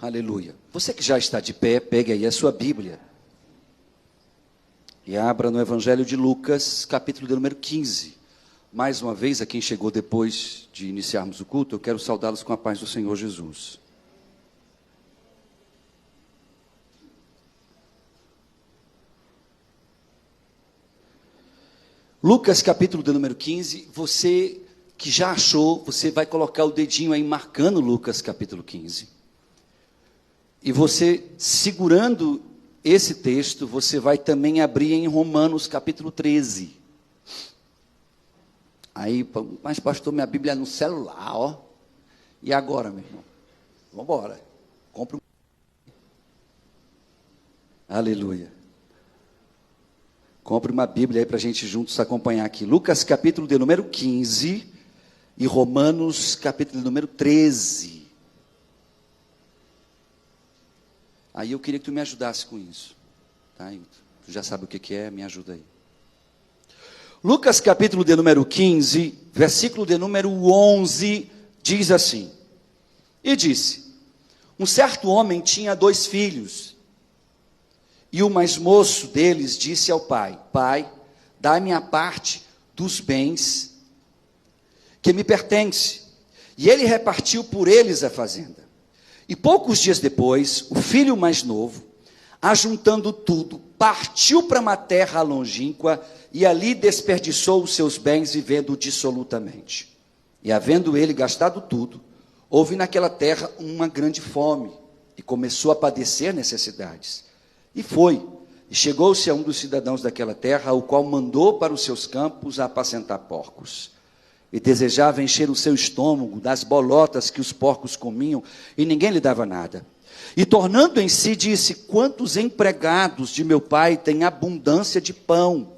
Aleluia. Você que já está de pé, pegue aí a sua Bíblia e abra no Evangelho de Lucas, capítulo de número 15. Mais uma vez, a quem chegou depois de iniciarmos o culto, eu quero saudá-los com a paz do Senhor Jesus. Lucas, capítulo de número 15, você que já achou, você vai colocar o dedinho aí marcando Lucas, capítulo 15. E você, segurando esse texto, você vai também abrir em Romanos, capítulo 13. Aí, mas pastor, minha Bíblia é no celular, ó. E agora, meu irmão? Vamos embora. Compre um... Aleluia. Compre uma Bíblia aí para a gente juntos acompanhar aqui. Lucas, capítulo de número 15 e Romanos, capítulo de número 13. Aí eu queria que tu me ajudasse com isso. Tá? Tu já sabe o que é, me ajuda aí. Lucas, capítulo de número 15, versículo de número 11, diz assim: E disse, um certo homem tinha 2 filhos, e o mais moço deles disse ao pai, Pai, dá-me a parte dos bens que me pertence. E ele repartiu por eles a fazenda. E poucos dias depois, o filho mais novo, ajuntando tudo, partiu para uma terra longínqua e ali desperdiçou os seus bens vivendo dissolutamente. E havendo ele gastado tudo, houve naquela terra uma grande fome e começou a padecer necessidades. E foi, e chegou-se a um dos cidadãos daquela terra, o qual mandou para os seus campos a apacentar porcos. E desejava encher o seu estômago das bolotas que os porcos comiam, e ninguém lhe dava nada. E tornando em si, disse, quantos empregados de meu pai têm abundância de pão,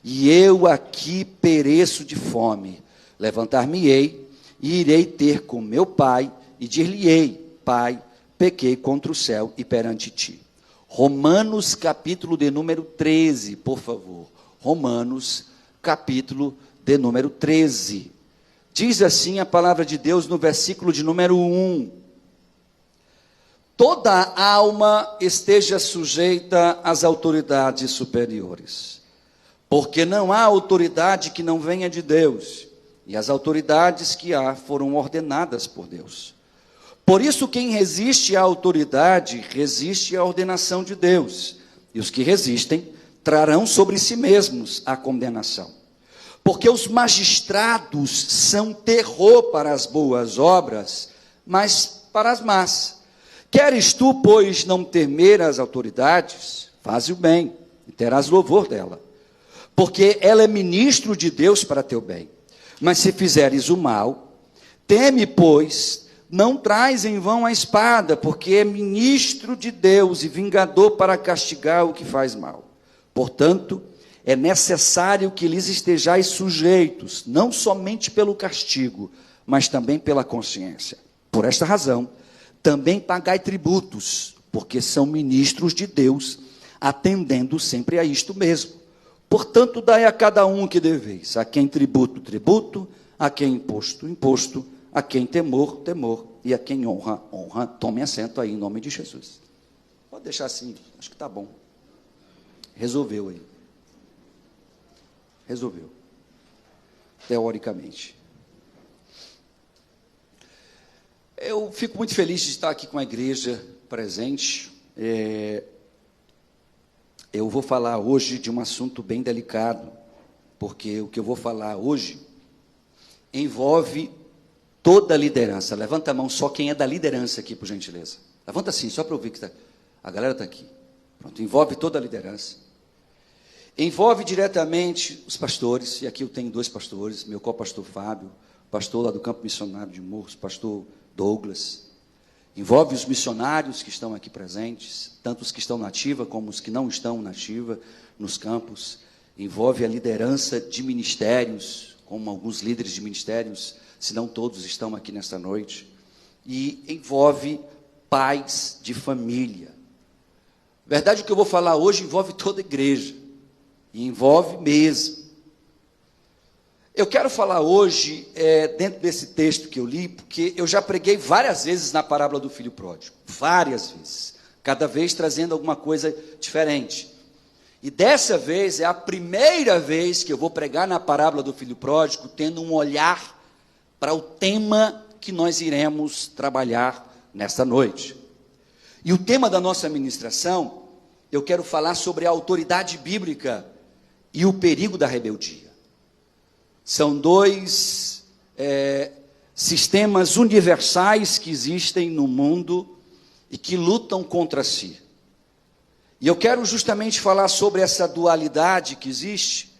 e eu aqui pereço de fome. Levantar-me-ei, e irei ter com meu pai, e dir-lhe-ei, Pai, pequei contra o céu e perante ti. Romanos, capítulo de número 13, por favor. Romanos, capítulo de número 13. Diz assim a palavra de Deus no versículo de número 1. Toda alma esteja sujeita às autoridades superiores, porque não há autoridade que não venha de Deus, e as autoridades que há foram ordenadas por Deus. Por isso, quem resiste à autoridade, resiste à ordenação de Deus, e os que resistem trarão sobre si mesmos a condenação. Porque os magistrados são terror para as boas obras, mas para as más. Queres tu, pois, não temer as autoridades? Faze o bem, e terás louvor dela. Porque ela é ministro de Deus para teu bem. Mas se fizeres o mal, teme, pois, não traz em vão a espada, porque é ministro de Deus e vingador para castigar o que faz mal. Portanto, é necessário que lhes estejais sujeitos, não somente pelo castigo, mas também pela consciência. Por esta razão, também pagai tributos, porque são ministros de Deus, atendendo sempre a isto mesmo. Portanto, dai a cada um o que deveis, a quem tributo, tributo, a quem imposto, imposto, a quem temor, temor, e a quem honra, honra. Tome assento aí em nome de Jesus. Pode deixar assim, acho que está bom. Resolveu aí. Resolveu, teoricamente. Eu fico muito feliz de estar aqui com a igreja presente. Eu vou falar hoje de um assunto bem delicado, porque o que eu vou falar hoje envolve toda a liderança. Levanta a mão só quem é da liderança aqui, por gentileza. Levanta assim, só para eu ver que a galera está aqui. Pronto, envolve toda a liderança. Envolve diretamente os pastores, e aqui eu tenho 2 pastores, meu co-pastor Fábio, pastor lá do Campo Missionário de Morros, pastor Douglas. Envolve os missionários que estão aqui presentes, tanto os que estão na ativa como os que não estão na ativa, nos campos. Envolve a liderança de ministérios, como alguns líderes de ministérios, se não todos estão aqui nesta noite. E envolve pais de família. Verdade, o que eu vou falar hoje envolve toda a igreja. E envolve mesmo. Eu quero falar hoje, dentro desse texto que eu li, porque eu já preguei várias vezes na parábola do filho pródigo. Várias vezes. Cada vez trazendo alguma coisa diferente. E dessa vez é a primeira vez que eu vou pregar na parábola do filho pródigo, tendo um olhar para o tema que nós iremos trabalhar nesta noite. E o tema da nossa ministração, eu quero falar sobre a autoridade bíblica e o perigo da rebeldia. São dois sistemas universais que existem no mundo e que lutam contra si. E eu quero justamente falar sobre essa dualidade que existe,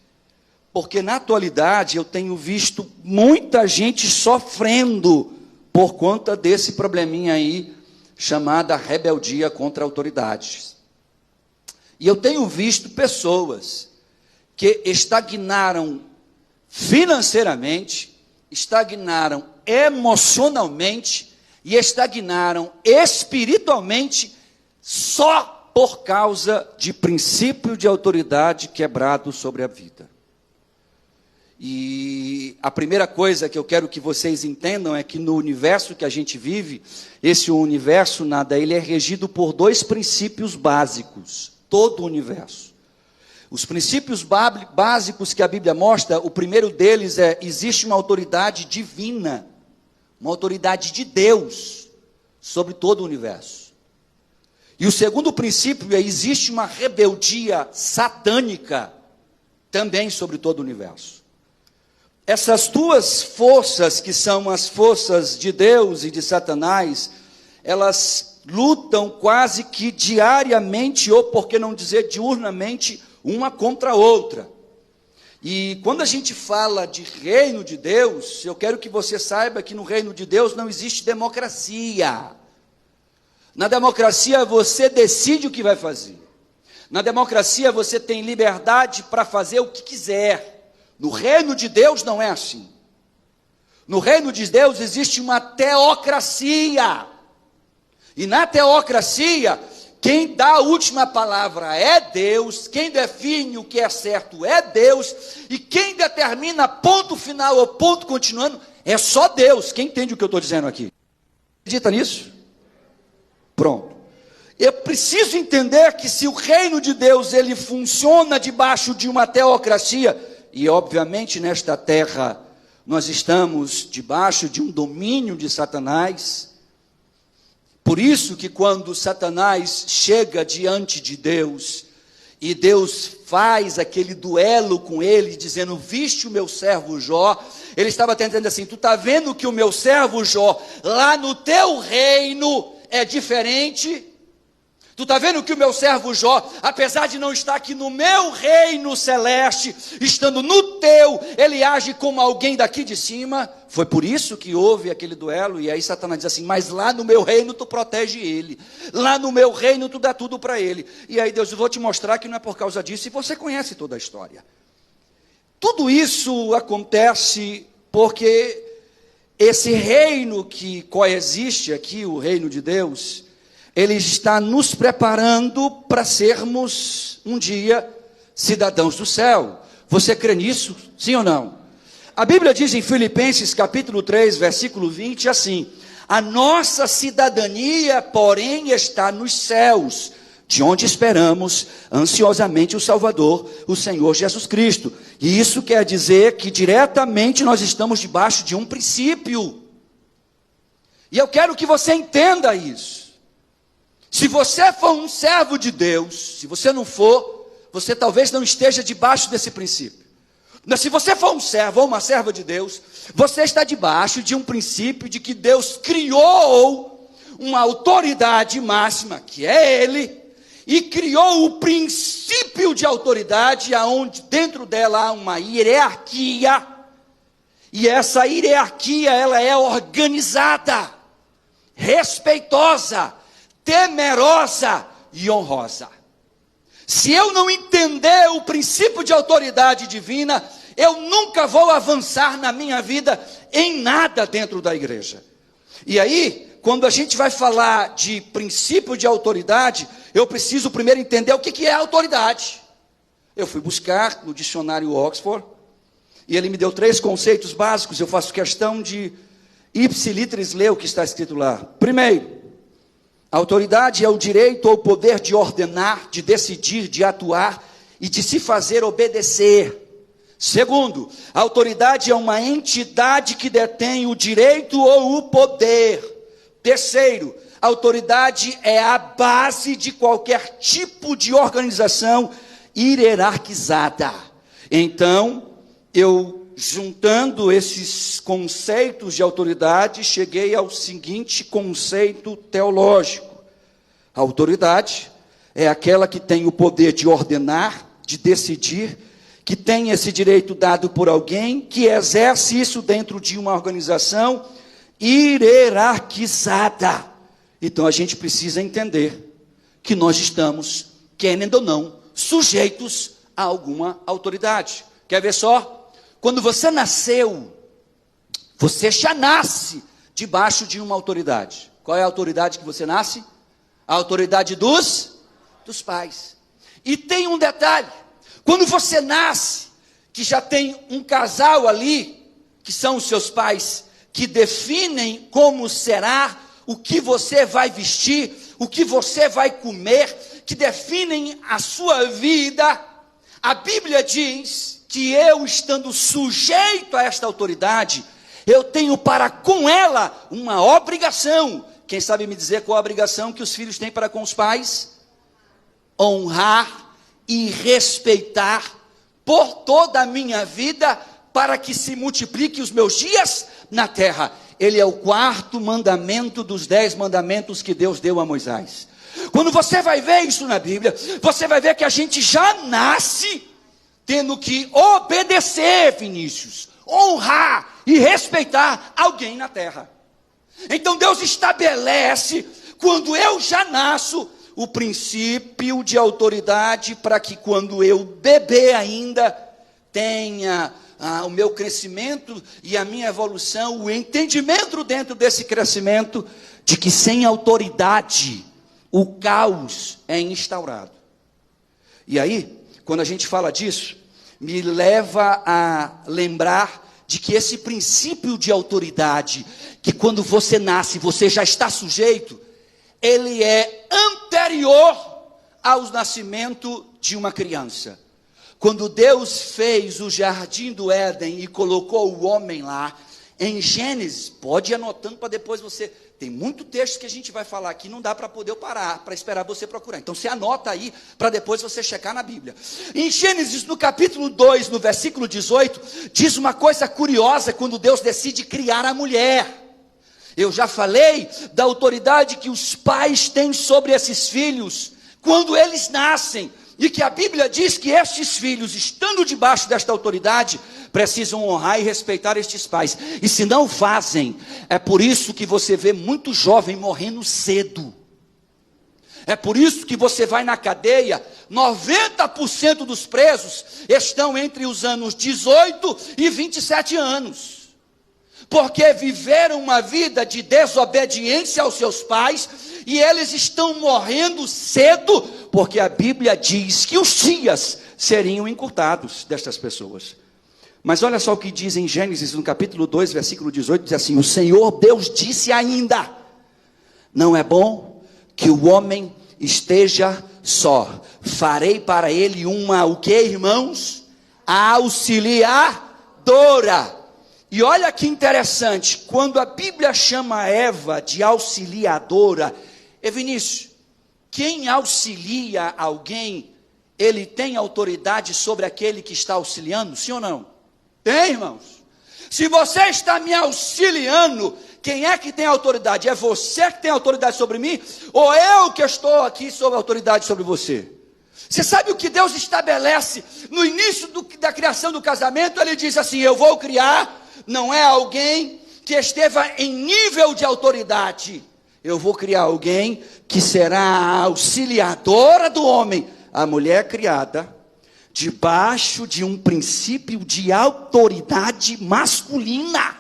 porque na atualidade eu tenho visto muita gente sofrendo por conta desse probleminha aí, chamada rebeldia contra autoridades. E eu tenho visto pessoas que estagnaram financeiramente, estagnaram emocionalmente e estagnaram espiritualmente só por causa de princípio de autoridade quebrado sobre a vida. E a primeira coisa que eu quero que vocês entendam é que no universo que a gente vive, esse universo ele é regido por dois princípios básicos, todo o universo. Os princípios básicos que a Bíblia mostra, o primeiro deles existe uma autoridade divina, uma autoridade de Deus sobre todo o universo. E o segundo princípio existe uma rebeldia satânica também sobre todo o universo. Essas duas forças, que são as forças de Deus e de Satanás, elas lutam quase que diariamente, ou por que não dizer diurnamente, uma contra a outra. E quando a gente fala de reino de Deus, eu quero que você saiba que no reino de Deus não existe democracia. Na democracia você decide o que vai fazer. Na democracia você tem liberdade para fazer o que quiser. No reino de Deus não é assim. No reino de Deus existe uma teocracia. E na teocracia, quem dá a última palavra é Deus, quem define o que é certo é Deus, e quem determina ponto final ou ponto continuando é só Deus. Quem entende o que eu estou dizendo aqui? Acredita nisso? Pronto. Eu preciso entender que se o reino de Deus ele funciona debaixo de uma teocracia, e obviamente nesta terra nós estamos debaixo de um domínio de Satanás. Por isso que quando Satanás chega diante de Deus, e Deus faz aquele duelo com ele, dizendo, viste o meu servo Jó, ele estava tentando assim, tu está vendo que o meu servo Jó, lá no teu reino, é diferente? Tu está vendo que o meu servo Jó, apesar de não estar aqui no meu reino celeste, estando no teu, ele age como alguém daqui de cima. Foi por isso que houve aquele duelo, e aí Satanás diz assim, mas lá no meu reino tu protege ele, lá no meu reino tu dá tudo para ele. E aí Deus, eu vou te mostrar que não é por causa disso, e você conhece toda a história. Tudo isso acontece porque esse reino que coexiste aqui, o reino de Deus, ele está nos preparando para sermos um dia cidadãos do céu. Você crê nisso? Sim ou não? A Bíblia diz em Filipenses capítulo 3, versículo 20, assim, a nossa cidadania, porém, está nos céus, de onde esperamos ansiosamente o Salvador, o Senhor Jesus Cristo. E isso quer dizer que diretamente nós estamos debaixo de um princípio. E eu quero que você entenda isso. Se você for um servo de Deus, se você não for, você talvez não esteja debaixo desse princípio. Mas se você for um servo ou uma serva de Deus, você está debaixo de um princípio de que Deus criou uma autoridade máxima, que é Ele, e criou o princípio de autoridade, aonde dentro dela há uma hierarquia, e essa hierarquia ela é organizada, respeitosa, temerosa e honrosa. Se eu não entender o princípio de autoridade divina, eu nunca vou avançar na minha vida em nada dentro da igreja. E aí, quando a gente vai falar de princípio de autoridade, eu preciso primeiro entender o que é autoridade. Eu fui buscar no dicionário Oxford, E ele me deu 3 conceitos básicos, eu faço questão de ipsilitris ler o que está escrito lá. Primeiro, a autoridade é o direito ou poder de ordenar, de decidir, de atuar e de se fazer obedecer. Segundo, a autoridade é uma entidade que detém o direito ou o poder. Terceiro, a autoridade é a base de qualquer tipo de organização hierarquizada. Então, eu, juntando esses conceitos de autoridade, cheguei ao seguinte conceito teológico. A autoridade é aquela que tem o poder de ordenar, de decidir, que tem esse direito dado por alguém, que exerce isso dentro de uma organização hierarquizada. Então a gente precisa entender que nós estamos, querendo ou não, sujeitos a alguma autoridade. Quer ver só? Quando você nasceu, você já nasce debaixo de uma autoridade. Qual é a autoridade que você nasce? A autoridade dos pais. E tem um detalhe: quando você nasce, que já tem um casal ali, que são os seus pais, que definem como será, o que você vai vestir, o que você vai comer, que definem a sua vida, a Bíblia diz que eu, estando sujeito a esta autoridade, eu tenho para com ela uma obrigação. Quem sabe me dizer qual a obrigação que os filhos têm para com os pais? Honrar e respeitar por toda a minha vida, para que se multiplique os meus dias na terra. Ele é o 4º mandamento dos 10 mandamentos que Deus deu a Moisés. Quando você vai ver isso na Bíblia, você vai ver que a gente já nasce tendo que obedecer, Vinícius, honrar e respeitar alguém na terra. Então Deus estabelece, quando eu já nasço, o princípio de autoridade, para que quando eu bebê ainda, tenha o meu crescimento e a minha evolução, o entendimento dentro desse crescimento, de que sem autoridade, o caos é instaurado. E aí, quando a gente fala disso, me leva a lembrar de que esse princípio de autoridade, que quando você nasce, você já está sujeito, ele é anterior ao nascimento de uma criança. Quando Deus fez o jardim do Éden e colocou o homem lá, em Gênesis, pode ir anotando para depois você... Tem muito texto que a gente vai falar aqui, não dá para poder parar, para esperar você procurar. Então você anota aí, para depois você checar na Bíblia. Em Gênesis, no capítulo 2, no versículo 18, diz uma coisa curiosa, quando Deus decide criar a mulher. Eu já falei da autoridade que os pais têm sobre esses filhos, quando eles nascem, e que a Bíblia diz que estes filhos, estando debaixo desta autoridade, precisam honrar e respeitar estes pais. E se não fazem, é por isso que você vê muito jovem morrendo cedo. É por isso que você vai na cadeia, 90% dos presos estão entre os anos 18 e 27 anos. Porque viveram uma vida de desobediência aos seus pais, e eles estão morrendo cedo, porque a Bíblia diz que os dias seriam encurtados destas pessoas. Mas olha só o que diz em Gênesis, no capítulo 2, versículo 18, diz assim: o Senhor Deus disse ainda, não é bom que o homem esteja só, farei para ele uma, o que, irmãos? Auxiliadora. E olha que interessante, quando a Bíblia chama Eva de auxiliadora, Vinícius, quem auxilia alguém, ele tem autoridade sobre aquele que está auxiliando, sim ou não? Tem, irmãos. Se você está me auxiliando, quem é que tem autoridade? É você que tem autoridade sobre mim? Ou eu que estou aqui sob autoridade sobre você? Você sabe o que Deus estabelece no início da criação do casamento? Ele diz assim: eu vou criar, não é alguém que esteva em nível de autoridade, eu vou criar alguém que será a auxiliadora do homem, a mulher criada debaixo de um princípio de autoridade masculina.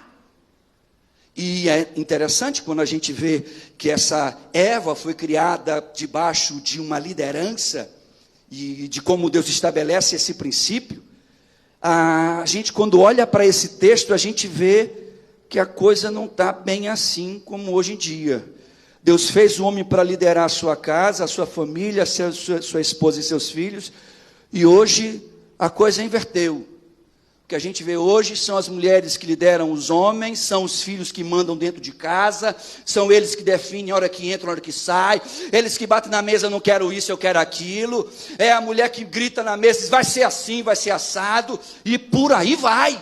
E é interessante quando a gente vê que essa Eva foi criada debaixo de uma liderança, e de como Deus estabelece esse princípio. a gente, quando olha para esse texto, a gente vê que a coisa não está bem assim como hoje em dia. Deus fez o homem para liderar a sua casa, a sua família, sua esposa e seus filhos, e hoje a coisa inverteu. O que a gente vê hoje são as mulheres que lideram os homens, são os filhos que mandam dentro de casa, são eles que definem a hora que entra, a hora que sai, eles que batem na mesa, não quero isso, eu quero aquilo, é a mulher que grita na mesa, diz, vai ser assim, vai ser assado, e por aí vai.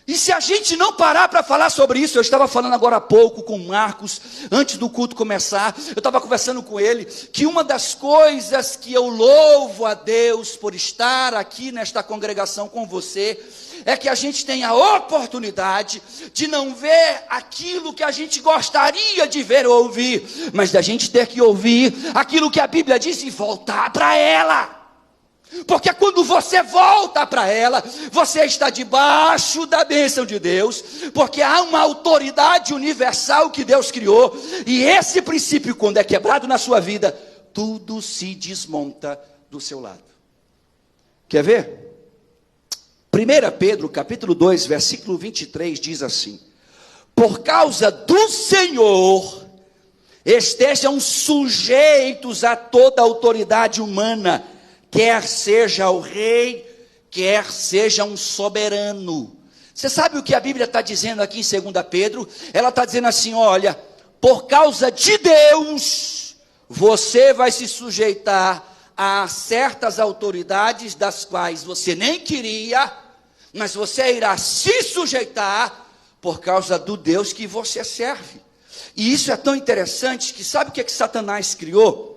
E se a gente não parar para falar sobre isso, eu estava falando agora há pouco com o Marcos, antes do culto começar, eu estava conversando com ele, que uma das coisas que eu louvo a Deus por estar aqui nesta congregação com você, é que a gente tem a oportunidade de não ver aquilo que a gente gostaria de ver ou ouvir, mas da gente ter que ouvir aquilo que a Bíblia diz e voltar para ela. Porque quando você volta para ela, você está debaixo da bênção de Deus, porque há uma autoridade universal que Deus criou, e esse princípio, quando é quebrado na sua vida, tudo se desmonta do seu lado. Quer ver? 1 Pedro, capítulo 2, versículo 23, diz assim: por causa do Senhor, estejam sujeitos a toda autoridade humana, quer seja o rei, quer seja um soberano. Você sabe o que a Bíblia está dizendo aqui em 2 Pedro? Ela está dizendo assim, olha, por causa de Deus, você vai se sujeitar a certas autoridades das quais você nem queria, mas você irá se sujeitar por causa do Deus que você serve. E isso é tão interessante que sabe o que Satanás criou?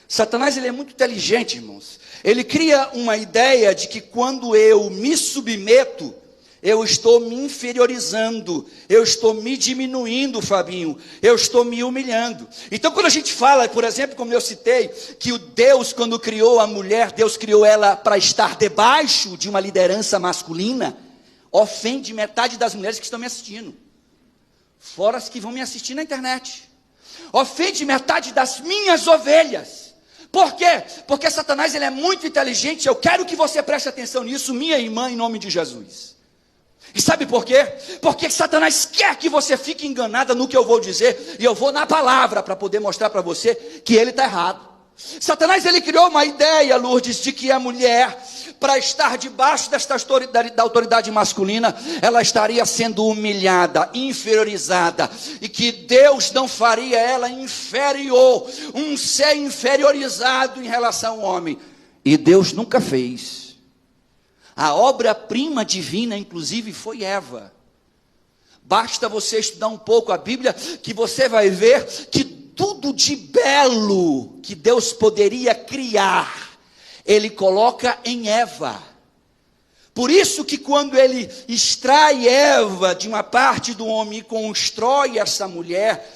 Satanás, ele é muito inteligente, irmãos. Ele cria uma ideia de que quando eu me submeto, eu estou me inferiorizando, eu estou me diminuindo, Fabinho, eu estou me humilhando. Então quando a gente fala, por exemplo, como eu citei, que o Deus, quando criou a mulher, Deus criou ela para estar debaixo de uma liderança masculina, ofende metade das mulheres que estão me assistindo, fora as que vão me assistir na internet, ofende metade das minhas ovelhas. Por quê? Porque Satanás, ele é muito inteligente. Eu quero que você preste atenção nisso, minha irmã, em nome de Jesus. E sabe por quê? Porque Satanás quer que você fique enganada no que eu vou dizer, e eu vou na palavra para poder mostrar para você que ele está errado. Satanás, ele criou uma ideia, Lourdes, de que a mulher, para estar debaixo desta autoridade, da autoridade masculina, ela estaria sendo humilhada, inferiorizada, e que Deus não faria ela inferior, um ser inferiorizado em relação ao homem. E Deus nunca fez. A obra-prima divina, inclusive, foi Eva. Basta você estudar um pouco a Bíblia, que você vai ver que tudo de belo que Deus poderia criar, Ele coloca em Eva. Por isso que quando Ele extrai Eva de uma parte do homem e constrói essa mulher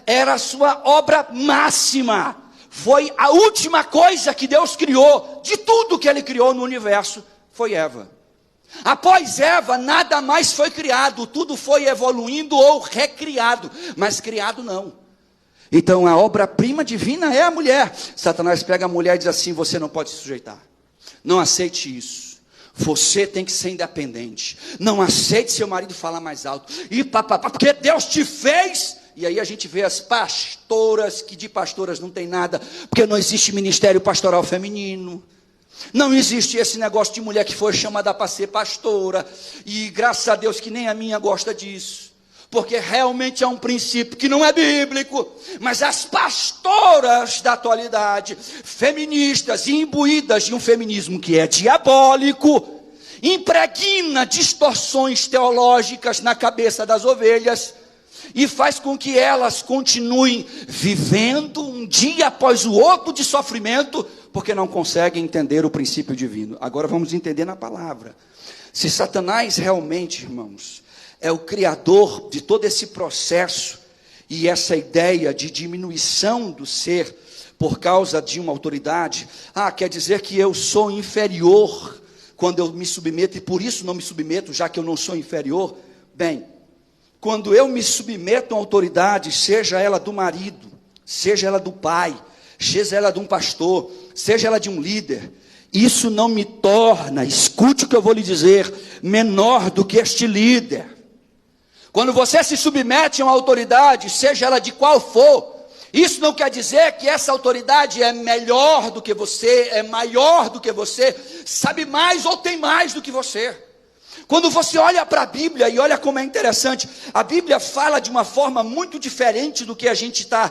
era a sua obra máxima. Foi a última coisa que Deus criou, de tudo que Ele criou no universo, foi Eva. Após Eva, nada mais foi criado, tudo foi evoluindo ou recriado, mas criado não. Então a obra-prima divina é a mulher. Satanás pega a mulher e diz assim, você não pode se sujeitar, não aceite isso, você tem que ser independente, não aceite seu marido falar mais alto, e papapá, porque Deus te fez. E aí a gente vê as pastoras, que de pastoras não tem nada, porque não existe ministério pastoral feminino. Não existe esse negócio de mulher que foi chamada para ser pastora, e graças a Deus que nem a minha gosta disso, porque realmente é um princípio que não é bíblico, mas as pastoras da atualidade, feministas e imbuídas de um feminismo que é diabólico, impregna distorções teológicas na cabeça das ovelhas, e faz com que elas continuem vivendo um dia após o outro de sofrimento, porque não conseguem entender o princípio divino. Agora vamos entender na palavra. Se Satanás realmente, irmãos, é o criador de todo esse processo, e essa ideia de diminuição do ser, por causa de uma autoridade, quer dizer que eu sou inferior, quando eu me submeto, e por isso não me submeto, já que eu não sou inferior. Bem, quando eu me submeto a uma autoridade, seja ela do marido, seja ela do pai, seja ela de um pastor, seja ela de um líder, Isso não me torna, escute o que eu vou lhe dizer, menor do que este líder. Quando você se submete a uma autoridade, seja ela de qual for, isso não quer dizer que essa autoridade é melhor do que você, é maior do que você, sabe mais ou tem mais do que você. Quando você olha para a Bíblia, e olha como é interessante, a Bíblia fala de uma forma muito diferente do que a gente está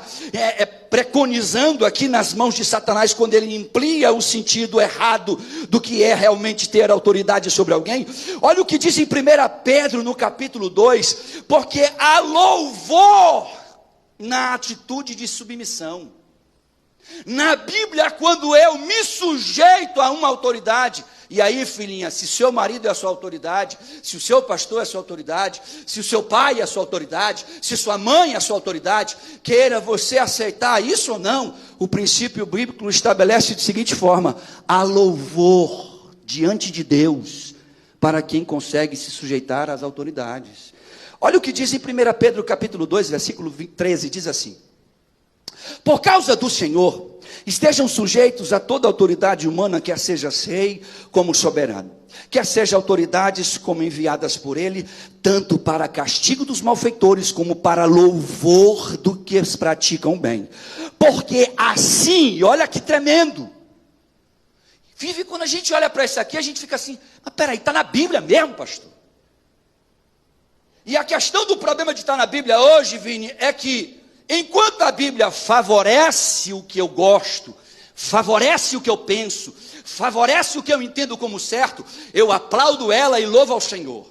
preconizando aqui nas mãos de Satanás, quando ele amplia o sentido errado do que é realmente ter autoridade sobre alguém. Olha o que diz em 1 Pedro, no capítulo 2, porque há louvor na atitude de submissão. Na Bíblia, quando eu me sujeito a uma autoridade, e aí, filhinha, se seu marido é a sua autoridade, se o seu pastor é a sua autoridade, se o seu pai é a sua autoridade, se sua mãe é a sua autoridade, queira você aceitar isso ou não, o princípio bíblico estabelece da seguinte forma: há louvor diante de Deus para quem consegue se sujeitar às autoridades. Olha o que diz em 1 Pedro capítulo 2, versículo 13, diz assim: por causa do Senhor, estejam sujeitos a toda autoridade humana, quer seja rei como soberano, quer seja autoridades como enviadas por ele, tanto para castigo dos malfeitores, como para louvor do que os praticam bem. Porque assim, olha que tremendo, vive, quando a gente olha para isso aqui, a gente fica assim, mas peraí, está na Bíblia mesmo, pastor? E a questão do problema de estar na Bíblia hoje, Vini, é que enquanto a Bíblia favorece o que eu gosto, favorece o que eu penso, favorece o que eu entendo como certo, eu aplaudo ela e louvo ao Senhor.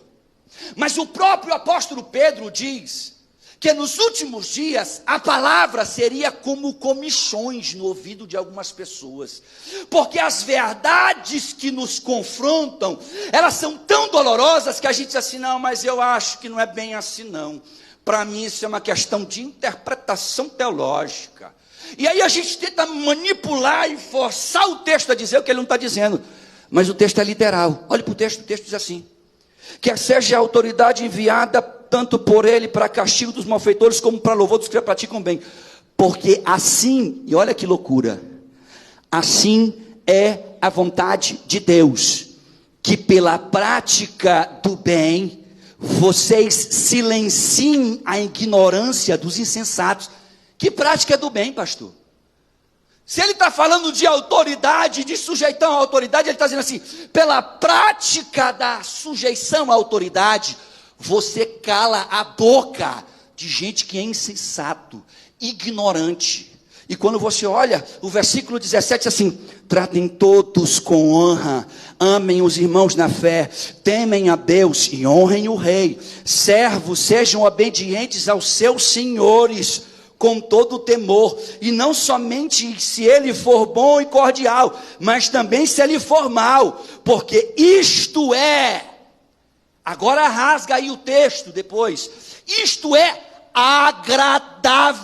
Mas o próprio apóstolo Pedro diz que nos últimos dias a palavra seria como comichões no ouvido de algumas pessoas, porque as verdades que nos confrontam, elas são tão dolorosas que a gente diz assim, não, mas eu acho que não é bem assim não. Para mim isso é uma questão de interpretação teológica. E aí a gente tenta manipular e forçar o texto a dizer o que ele não está dizendo. Mas o texto é literal. Olhe para o texto diz assim: quer seja a autoridade enviada tanto por ele para castigo dos malfeitores, como para louvor dos que praticam bem. Porque assim, e olha que loucura, assim é a vontade de Deus, que pela prática do bem, vocês silenciem a ignorância dos insensatos. Que prática do bem, pastor? Se ele está falando de autoridade, de sujeição à autoridade, ele está dizendo assim, pela prática da sujeição à autoridade, você cala a boca de gente que é insensato, ignorante. E quando você olha, o versículo 17 assim, tratem todos com honra, amem os irmãos na fé, temem a Deus e honrem o rei. Servos, sejam obedientes aos seus senhores, com todo o temor, e não somente se ele for bom e cordial, mas também se ele for mal, porque isto é, agora rasga aí o texto depois, isto é agradável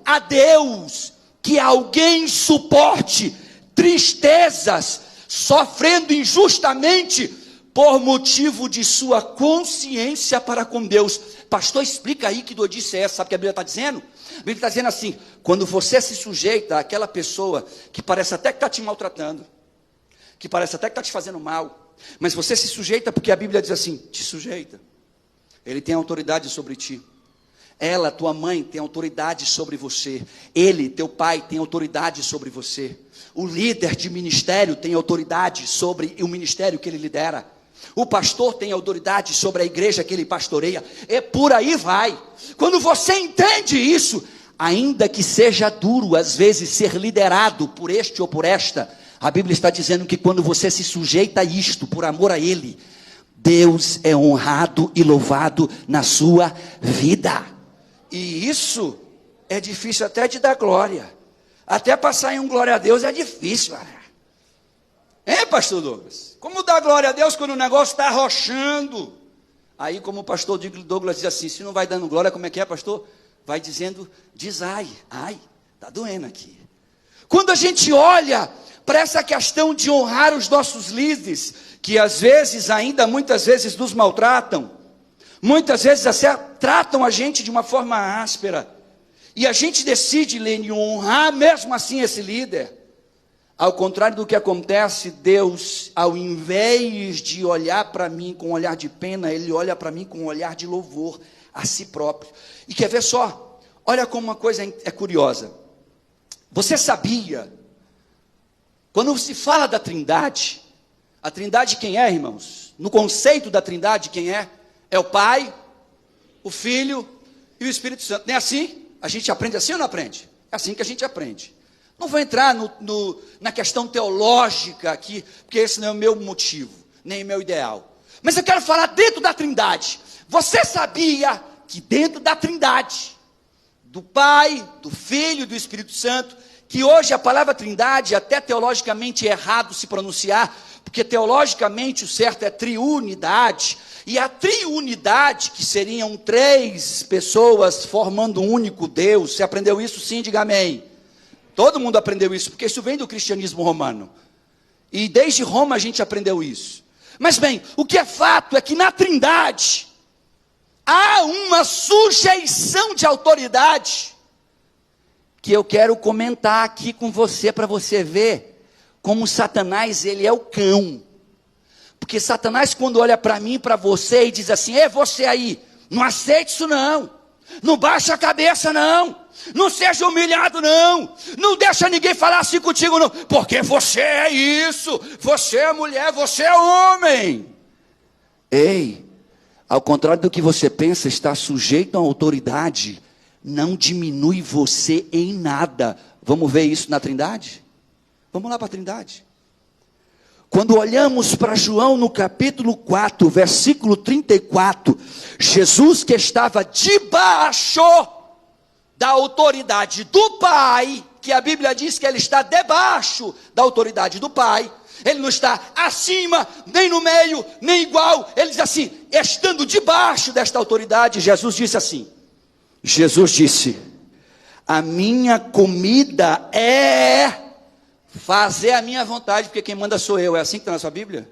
a Deus, que alguém suporte tristezas, sofrendo injustamente, por motivo de sua consciência para com Deus. Pastor, explica aí que doidice é essa, sabe o que a Bíblia está dizendo? A Bíblia está dizendo assim, quando você se sujeita àquela pessoa que parece até que está te maltratando, que parece até que está te fazendo mal, mas você se sujeita porque a Bíblia diz assim, te sujeita, ele tem autoridade sobre ti. Ela, tua mãe, tem autoridade sobre você. Ele, teu pai, tem autoridade sobre você. O líder de ministério tem autoridade sobre o ministério que ele lidera. O pastor tem autoridade sobre a igreja que ele pastoreia. E por aí vai. Quando você entende isso, ainda que seja duro às vezes ser liderado por este ou por esta, a Bíblia está dizendo que quando você se sujeita a isto por amor a ele, Deus é honrado e louvado na sua vida. E isso é difícil até de dar glória. Até passar em um glória a Deus é difícil. É, pastor Douglas? Como dar glória a Deus quando o negócio está arrochando? Aí, como o pastor Douglas diz assim, se não vai dando glória, como é que é, pastor? Vai dizendo, diz ai, está doendo aqui. Quando a gente olha para essa questão de honrar os nossos líderes, que às vezes, ainda muitas vezes nos maltratam, muitas vezes até tratam a gente de uma forma áspera, e a gente decide, Lênin, honrar mesmo assim esse líder, Ao contrário do que acontece, Deus, ao invés de olhar para mim com um olhar de pena, Ele olha para mim com um olhar de louvor a si próprio. E quer ver só? Olha como uma coisa é curiosa. Você sabia, quando se fala da Trindade, a Trindade quem é, irmãos? No conceito da Trindade, quem é? É o Pai, o Filho e o Espírito Santo. Não é assim? A gente aprende assim ou não aprende? É assim que a gente aprende. Não vou entrar na questão teológica aqui, porque esse não é o meu motivo, nem o meu ideal. Mas eu quero falar dentro da Trindade. Você sabia que dentro da Trindade, do Pai, do Filho e do Espírito Santo, que hoje a palavra Trindade, até teologicamente é errado se pronunciar, porque teologicamente o certo é triunidade, e a triunidade, que seriam 3 pessoas formando um único Deus, você aprendeu isso? Sim, diga amém. Todo mundo aprendeu isso, porque isso vem do cristianismo romano. E desde Roma a gente aprendeu isso. Mas bem, o que é fato é que na Trindade há uma sujeição de autoridade que eu quero comentar aqui com você, para você ver como Satanás, ele é o cão. Porque Satanás, quando olha para mim, para você, e diz assim: é você aí, não aceite isso não, não baixa a cabeça não, não seja humilhado não, não deixa ninguém falar assim contigo não, porque você é isso, você é mulher, você é homem. Ei, ao contrário do que você pensa, estar sujeito à autoridade não diminui você em nada. Vamos ver isso na Trindade? Vamos lá para a Trindade. Quando olhamos para João no capítulo 4, versículo 34, Jesus, que estava debaixo da autoridade do Pai, que a Bíblia diz que ele está debaixo da autoridade do Pai, ele não está acima, nem no meio, nem igual, ele diz assim, estando debaixo desta autoridade, Jesus disse assim, a minha comida é fazer a minha vontade, porque quem manda sou eu. É assim que está na sua Bíblia?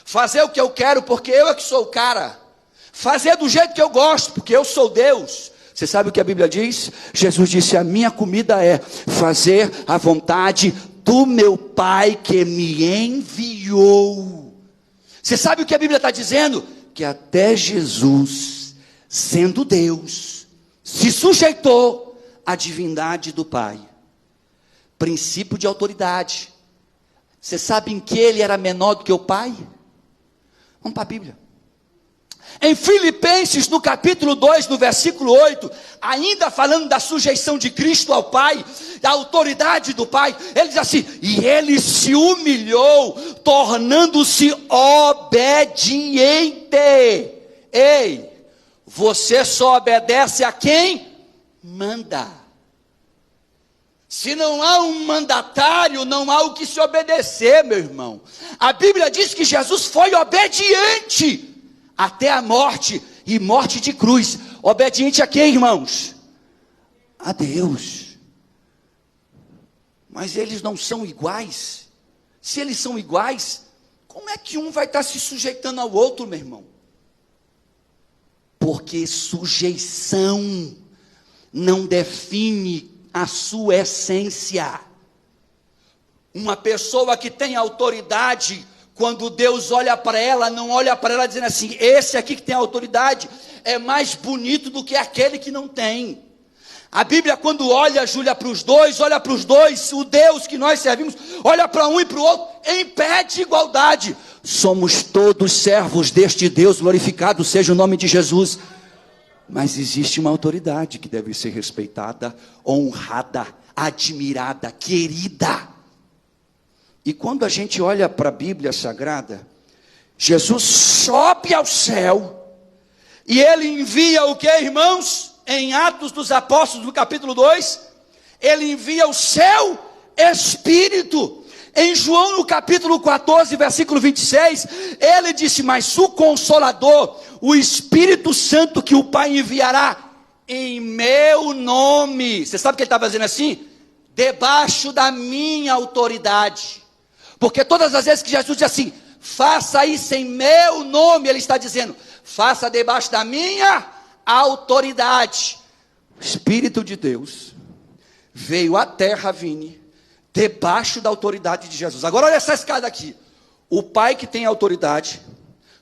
Fazer o que eu quero, porque eu é que sou o cara. Fazer do jeito que eu gosto, porque eu sou Deus. Você sabe o que a Bíblia diz? Jesus disse, a minha comida é fazer a vontade do meu Pai que me enviou. Você sabe o que a Bíblia está dizendo? Que até Jesus, sendo Deus, se sujeitou à divindade do Pai. Princípio de autoridade. Você sabe em que ele era menor do que o Pai? Vamos para a Bíblia. Em Filipenses, no capítulo 2, no versículo 8, ainda falando da sujeição de Cristo ao Pai, da autoridade do Pai, ele diz assim, e ele se humilhou, tornando-se obediente. Ei, você só obedece a quem manda. Se não há um mandatário, não há o que se obedecer, meu irmão. A Bíblia diz que Jesus foi obediente até a morte, e morte de cruz. Obediente a quem, irmãos? A Deus. Mas eles não são iguais. Se eles são iguais, como é que um vai estar se sujeitando ao outro, meu irmão? Porque sujeição não define a sua essência. Uma pessoa que tem autoridade, quando Deus olha para ela, não olha para ela dizendo assim, esse aqui que tem autoridade é mais bonito do que aquele que não tem. A Bíblia, quando olha, Júlia, para os dois, olha para os dois, o Deus que nós servimos, olha para um e para o outro, em pé de igualdade. Somos todos servos deste Deus, glorificado seja o nome de Jesus. Mas existe uma autoridade que deve ser respeitada, honrada, admirada, querida. E quando a gente olha para a Bíblia Sagrada, Jesus sobe ao céu, e ele envia o que, irmãos? Em Atos dos Apóstolos, no capítulo 2, ele envia o seu Espírito. Em João, no capítulo 14, versículo 26, ele disse, mas o Consolador, o Espírito Santo que o Pai enviará em meu nome. Você sabe o que ele está fazendo assim? Debaixo da minha autoridade. Porque todas as vezes que Jesus diz assim, faça isso em meu nome, ele está dizendo, faça debaixo da minha autoridade. O Espírito de Deus veio à terra, Vini, debaixo da autoridade de Jesus. Agora olha essa escada aqui. O pai que tem autoridade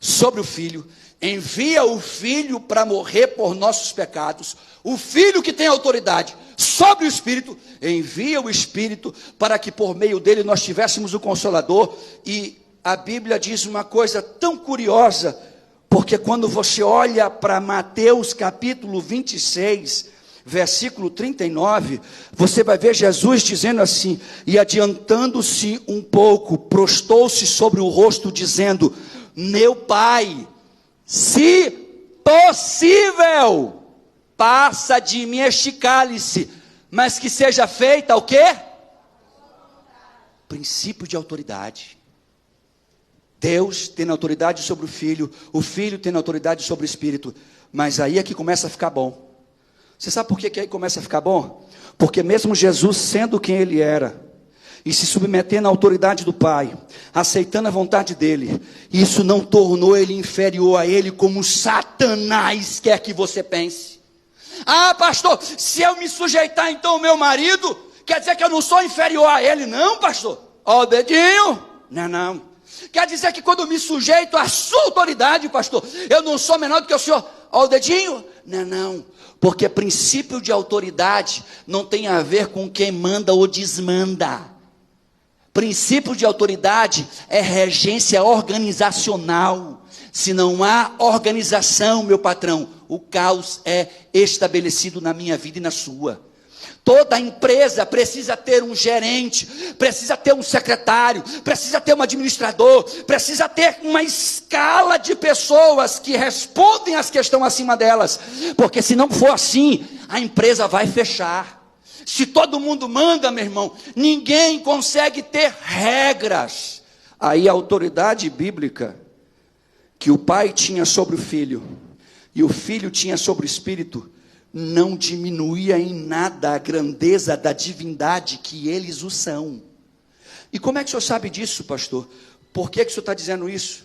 sobre o filho, envia o filho para morrer por nossos pecados. O filho que tem autoridade sobre o Espírito, envia o Espírito para que por meio dele nós tivéssemos o Consolador. E a Bíblia diz uma coisa tão curiosa, porque quando você olha para Mateus capítulo 26, versículo 39, você vai ver Jesus dizendo assim: e adiantando-se um pouco, prostou-se sobre o rosto, dizendo: meu Pai, se possível, passa de mim este cálice, mas que seja feita o quê? Princípio de autoridade. Deus tem autoridade sobre o Filho tem autoridade sobre o Espírito, mas aí é que começa a ficar bom. Você sabe por que aí começa a ficar bom? Porque mesmo Jesus sendo quem ele era, e se submetendo à autoridade do Pai, aceitando a vontade dele, isso não tornou ele inferior a ele, como Satanás quer que você pense. Ah, pastor, se eu me sujeitar então ao meu marido, quer dizer que eu não sou inferior a ele? Não, pastor. Ó, o dedinho. Não. Quer dizer que quando eu me sujeito à sua autoridade, pastor, eu não sou menor do que o senhor? Ó, o dedinho. Não. Porque princípio de autoridade não tem a ver com quem manda ou desmanda. Princípio de autoridade é regência organizacional. Se não há organização, meu patrão, o caos é estabelecido na minha vida e na sua. Toda empresa precisa ter um gerente, precisa ter um secretário, precisa ter um administrador, precisa ter uma escala de pessoas que respondem às que estão acima delas, porque se não for assim, a empresa vai fechar. Se todo mundo manda, meu irmão, ninguém consegue ter regras. Aí a autoridade bíblica que o pai tinha sobre o filho e o filho tinha sobre o Espírito não diminuía em nada a grandeza da divindade que eles o são. E como é que o senhor sabe disso, pastor? Por que o senhor está dizendo isso?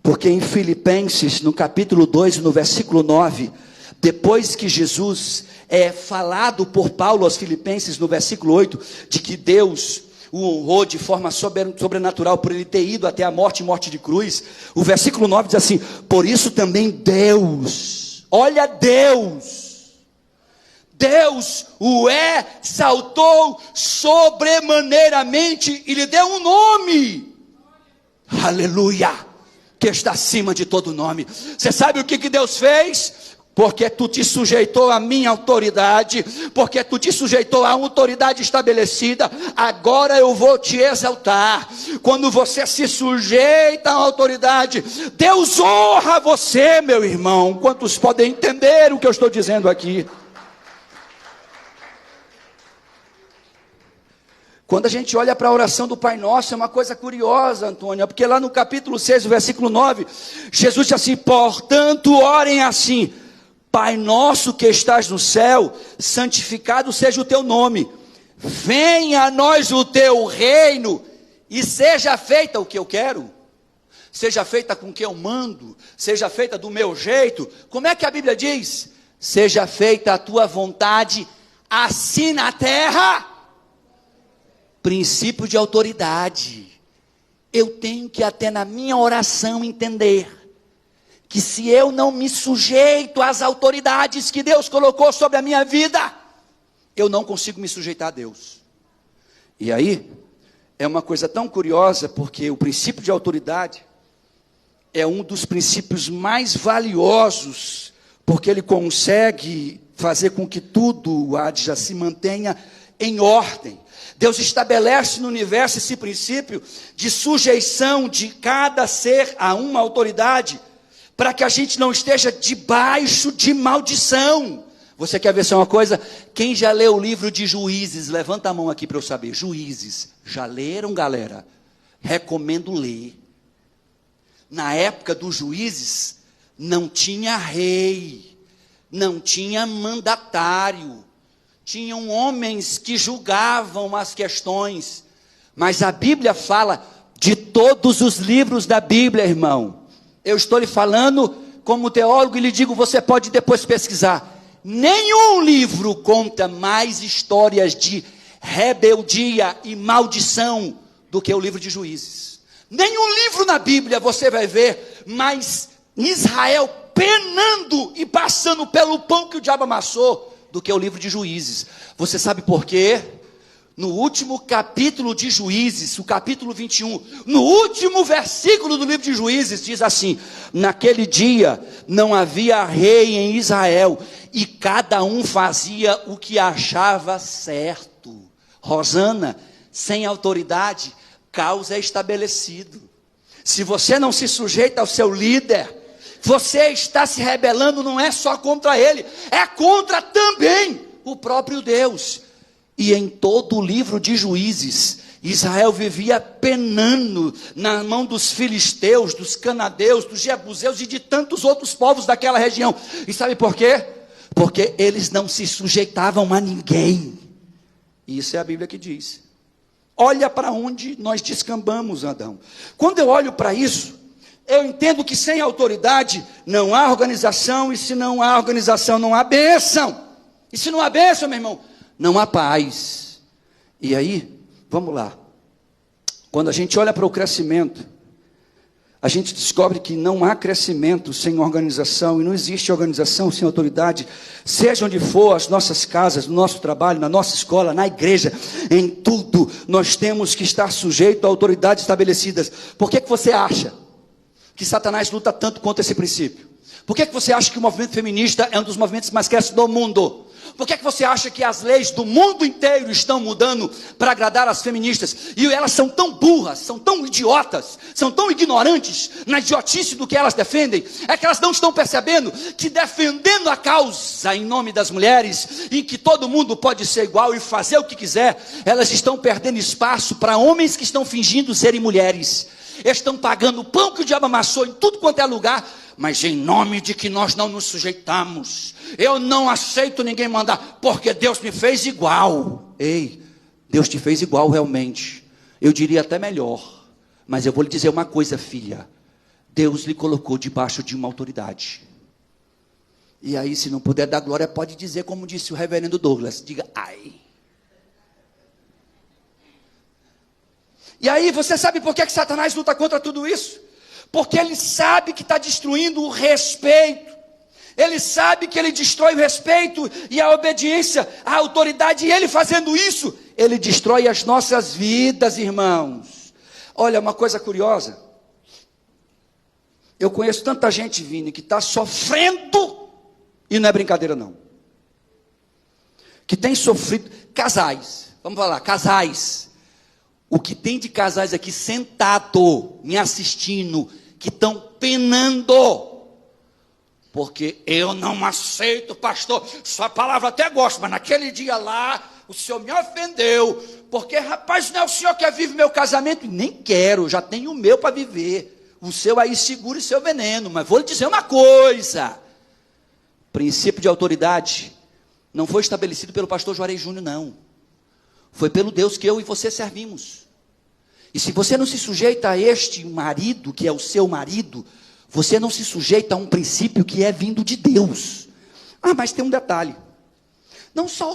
Porque em Filipenses, no capítulo 2, no versículo 9, depois que Jesus é falado por Paulo aos Filipenses, no versículo 8, de que Deus o honrou de forma sobrenatural por ele ter ido até a morte e morte de cruz, o versículo 9 diz assim: por isso também Deus, olha Deus o exaltou sobremaneiramente e lhe deu um nome, aleluia, que está acima de todo nome. Você sabe o que Deus fez? Porque tu te sujeitou à minha autoridade, porque tu te sujeitou à autoridade estabelecida, agora eu vou te exaltar. Quando você se sujeita à autoridade, Deus honra você, meu irmão. Quantos podem entender o que eu estou dizendo aqui? Quando a gente olha para a oração do Pai Nosso, é uma coisa curiosa, Antônia, porque lá no capítulo 6, versículo 9, Jesus diz assim: portanto, orem assim: Pai nosso que estás no céu, santificado seja o teu nome, venha a nós o teu reino, e seja feita o que eu quero, seja feita com o que eu mando, seja feita do meu jeito. Como é que a Bíblia diz? Seja feita a tua vontade, assim na terra. Princípio de autoridade. Eu tenho que até na minha oração entender que se eu não me sujeito às autoridades que Deus colocou sobre a minha vida, eu não consigo me sujeitar a Deus. E aí, é uma coisa tão curiosa, porque o princípio de autoridade é um dos princípios mais valiosos, porque ele consegue fazer com que tudo já se mantenha em ordem. Deus estabelece no universo esse princípio de sujeição de cada ser a uma autoridade, para que a gente não esteja debaixo de maldição. Você quer ver só uma coisa? Quem já leu o livro de Juízes, levanta a mão aqui para eu saber. Juízes, já leram, galera? Recomendo ler. Na época dos juízes, não tinha rei, não tinha mandatário, tinham homens que julgavam as questões, mas a Bíblia fala de todos os livros da Bíblia, irmão. Eu estou lhe falando como teólogo e lhe digo, você pode depois pesquisar. Nenhum livro conta mais histórias de rebeldia e maldição do que o livro de Juízes. Nenhum livro na Bíblia você vai ver mais Israel penando e passando pelo pão que o diabo amassou do que o livro de Juízes. Você sabe por quê? No último capítulo de Juízes, o capítulo 21, no último versículo do livro de Juízes, diz assim: naquele dia não havia rei em Israel, e cada um fazia o que achava certo. Rosana, sem autoridade, caos é estabelecido. Se você não se sujeita ao seu líder, você está se rebelando, não é só contra ele, é contra também o próprio Deus. E em todo o livro de Juízes, Israel vivia penando na mão dos filisteus, dos cananeus, dos jebuseus e de tantos outros povos daquela região. E sabe por quê? Porque eles não se sujeitavam a ninguém. Isso é a Bíblia que diz. Olha para onde nós descambamos, Adão. Quando eu olho para isso, eu entendo que sem autoridade não há organização, e se não há organização não há bênção. E se não há bênção, meu irmão, não há paz. E aí, vamos lá. Quando a gente olha para o crescimento, a gente descobre que não há crescimento sem organização, e não existe organização sem autoridade, seja onde for, as nossas casas, no nosso trabalho, na nossa escola, na igreja, em tudo, nós temos que estar sujeitos a autoridades estabelecidas. Por que você acha que Satanás luta tanto contra esse princípio? Por que você acha que o movimento feminista é um dos movimentos mais crescidos do mundo? Por que você acha que as leis do mundo inteiro estão mudando para agradar as feministas? E elas são tão burras, são tão idiotas, são tão ignorantes na idiotice do que elas defendem. É que elas não estão percebendo que defendendo a causa em nome das mulheres, em que todo mundo pode ser igual e fazer o que quiser, elas estão perdendo espaço para homens que estão fingindo serem mulheres. Estão pagando o pão que o diabo amassou em tudo quanto é lugar, mas em nome de que nós não nos sujeitamos. Eu não aceito ninguém mandar, porque Deus me fez igual. Ei, Deus te fez igual realmente. Eu diria até melhor. Mas eu vou lhe dizer uma coisa, filha. Deus lhe colocou debaixo de uma autoridade. E aí, se não puder dar glória, pode dizer como disse o reverendo Douglas. Diga, ai. E aí, você sabe por que Satanás luta contra tudo isso? Porque ele sabe que está destruindo o respeito. Ele sabe que ele destrói o respeito e a obediência à autoridade. E ele fazendo isso, ele destrói as nossas vidas, irmãos. Olha, uma coisa curiosa. Eu conheço tanta gente, Vini, que está sofrendo, e não é brincadeira não. Que tem sofrido, casais, vamos falar, casais. O que tem de casais aqui sentado, me assistindo, que estão penando. Porque eu não aceito, pastor, sua palavra até gosto, mas naquele dia lá, o senhor me ofendeu. Porque, rapaz, não é o senhor que vive meu casamento? Nem quero, já tenho o meu para viver. O seu aí segura o seu veneno. Mas vou lhe dizer uma coisa. Princípio de autoridade não foi estabelecido pelo pastor Juarez Júnior, não. Foi pelo Deus que eu e você servimos. E se você não se sujeita a este marido, que é o seu marido, você não se sujeita a um princípio que é vindo de Deus. Ah, mas tem um detalhe. Não só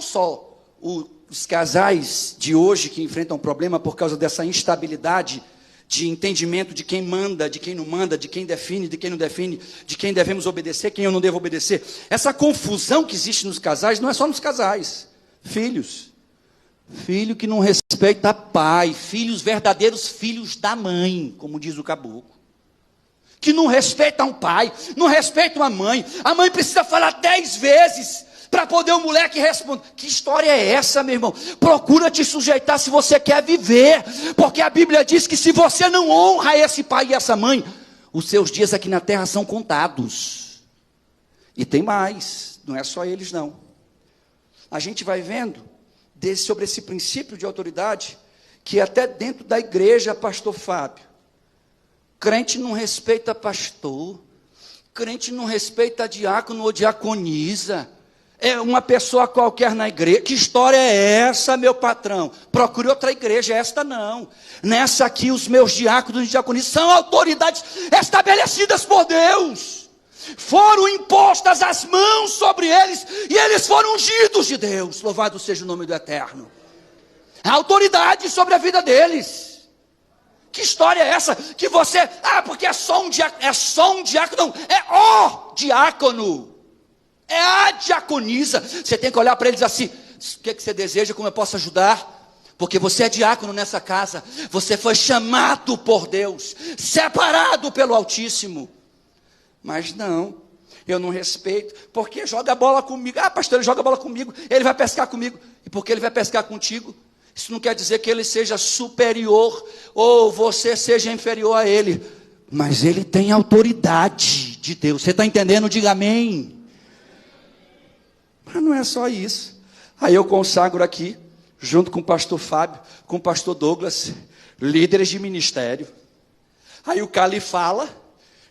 os casais de hoje que enfrentam problema por causa dessa instabilidade de entendimento de quem manda, de quem não manda, de quem define, de quem não define, de quem devemos obedecer, quem eu não devo obedecer. Essa confusão que existe nos casais não é só nos casais. Filhos. Filho que não respeita pai. Filhos verdadeiros, filhos da mãe, como diz o caboclo. Que não respeitam um pai, não respeitam a mãe precisa falar 10 vezes, para poder o moleque responder. Que história é essa, meu irmão? Procura te sujeitar se você quer viver, porque a Bíblia diz que se você não honra esse pai e essa mãe, os seus dias aqui na terra são contados. E tem mais, não é só eles não. A gente vai vendo sobre esse princípio de autoridade, que até dentro da igreja, pastor Fábio, crente não respeita pastor, crente não respeita diácono ou diaconisa, é uma pessoa qualquer na igreja. Que história é essa, meu patrão? Procure outra igreja, esta não. Nessa aqui, os meus diáconos e diaconisas são autoridades estabelecidas por Deus. Foram impostas as mãos sobre eles, e eles foram ungidos de Deus. Louvado seja o nome do Eterno. A autoridade sobre a vida deles. Que história é essa? Que você, porque é só um diácono, não, é o diácono. É a diaconisa. Você tem que olhar para eles assim: o que você deseja, como eu posso ajudar? Porque você é diácono nessa casa. Você foi chamado por Deus, separado pelo Altíssimo. Mas não, eu não respeito, porque joga bola comigo. Pastor, ele joga bola comigo, ele vai pescar comigo. E porque ele vai pescar contigo, isso não quer dizer que ele seja superior ou você seja inferior a ele. Mas ele tem autoridade de Deus. Você está entendendo? Diga amém. Mas não é só isso. Aí eu consagro aqui, junto com o pastor Fábio, com o pastor Douglas, líderes de ministério. Aí o Cali fala,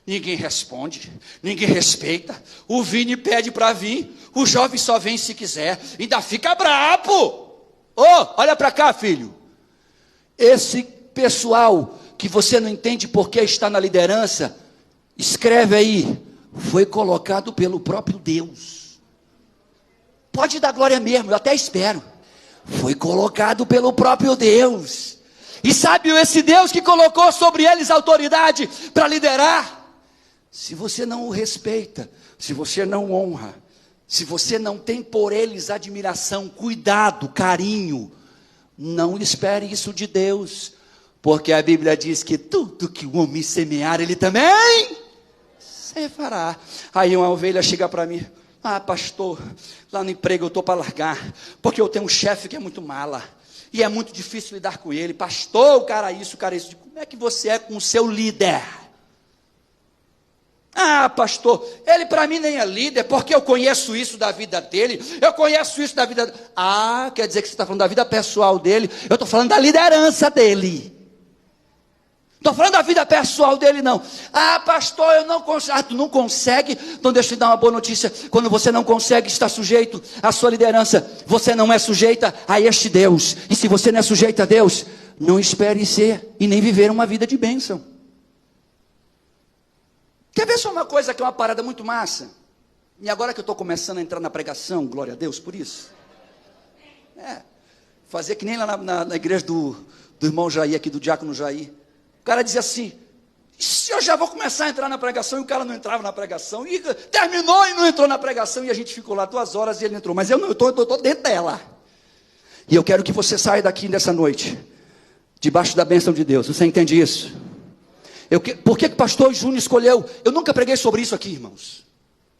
ninguém responde, ninguém respeita. O Vini pede para vir, o jovem só vem se quiser, ainda fica brabo. Olha para cá, filho. Esse pessoal que você não entende porque está na liderança, escreve aí, foi colocado pelo próprio Deus. Pode dar glória mesmo, eu até espero. Foi colocado pelo próprio Deus. E sabe esse Deus que colocou sobre eles autoridade para liderar? Se você não o respeita, se você não honra, se você não tem por eles admiração, cuidado, carinho, não espere isso de Deus. Porque a Bíblia diz que tudo que o homem semear, ele também fará. Aí uma ovelha chega para mim: pastor, lá no emprego eu estou para largar, porque eu tenho um chefe que é muito mala, e é muito difícil lidar com ele. Pastor, o cara isso. Como é que você é com o seu líder? Pastor, ele para mim nem é líder, porque eu conheço isso da vida dele, eu conheço isso da vida... quer dizer que você está falando da vida pessoal dele? Eu estou falando da liderança dele. Estou falando da vida pessoal dele, não. Pastor, eu não consigo. Tu não consegue? Então deixa eu te dar uma boa notícia. Quando você não consegue estar sujeito à sua liderança, você não é sujeita a este Deus. E se você não é sujeita a Deus, não espere ser e nem viver uma vida de bênção. Quer ver só uma coisa que é uma parada muito massa? E agora que eu estou começando a entrar na pregação, glória a Deus por isso. Fazer que nem lá na igreja do irmão Jair, aqui do diácono Jair. O cara dizia assim: se eu já vou começar a entrar na pregação, e o cara não entrava na pregação, e terminou e não entrou na pregação, e a gente ficou lá 2 horas e ele entrou. Mas eu estou dentro dela. E eu quero que você saia daqui nessa noite, debaixo da bênção de Deus. Você entende isso? Por que o pastor Júnior escolheu? Eu nunca preguei sobre isso aqui, irmãos.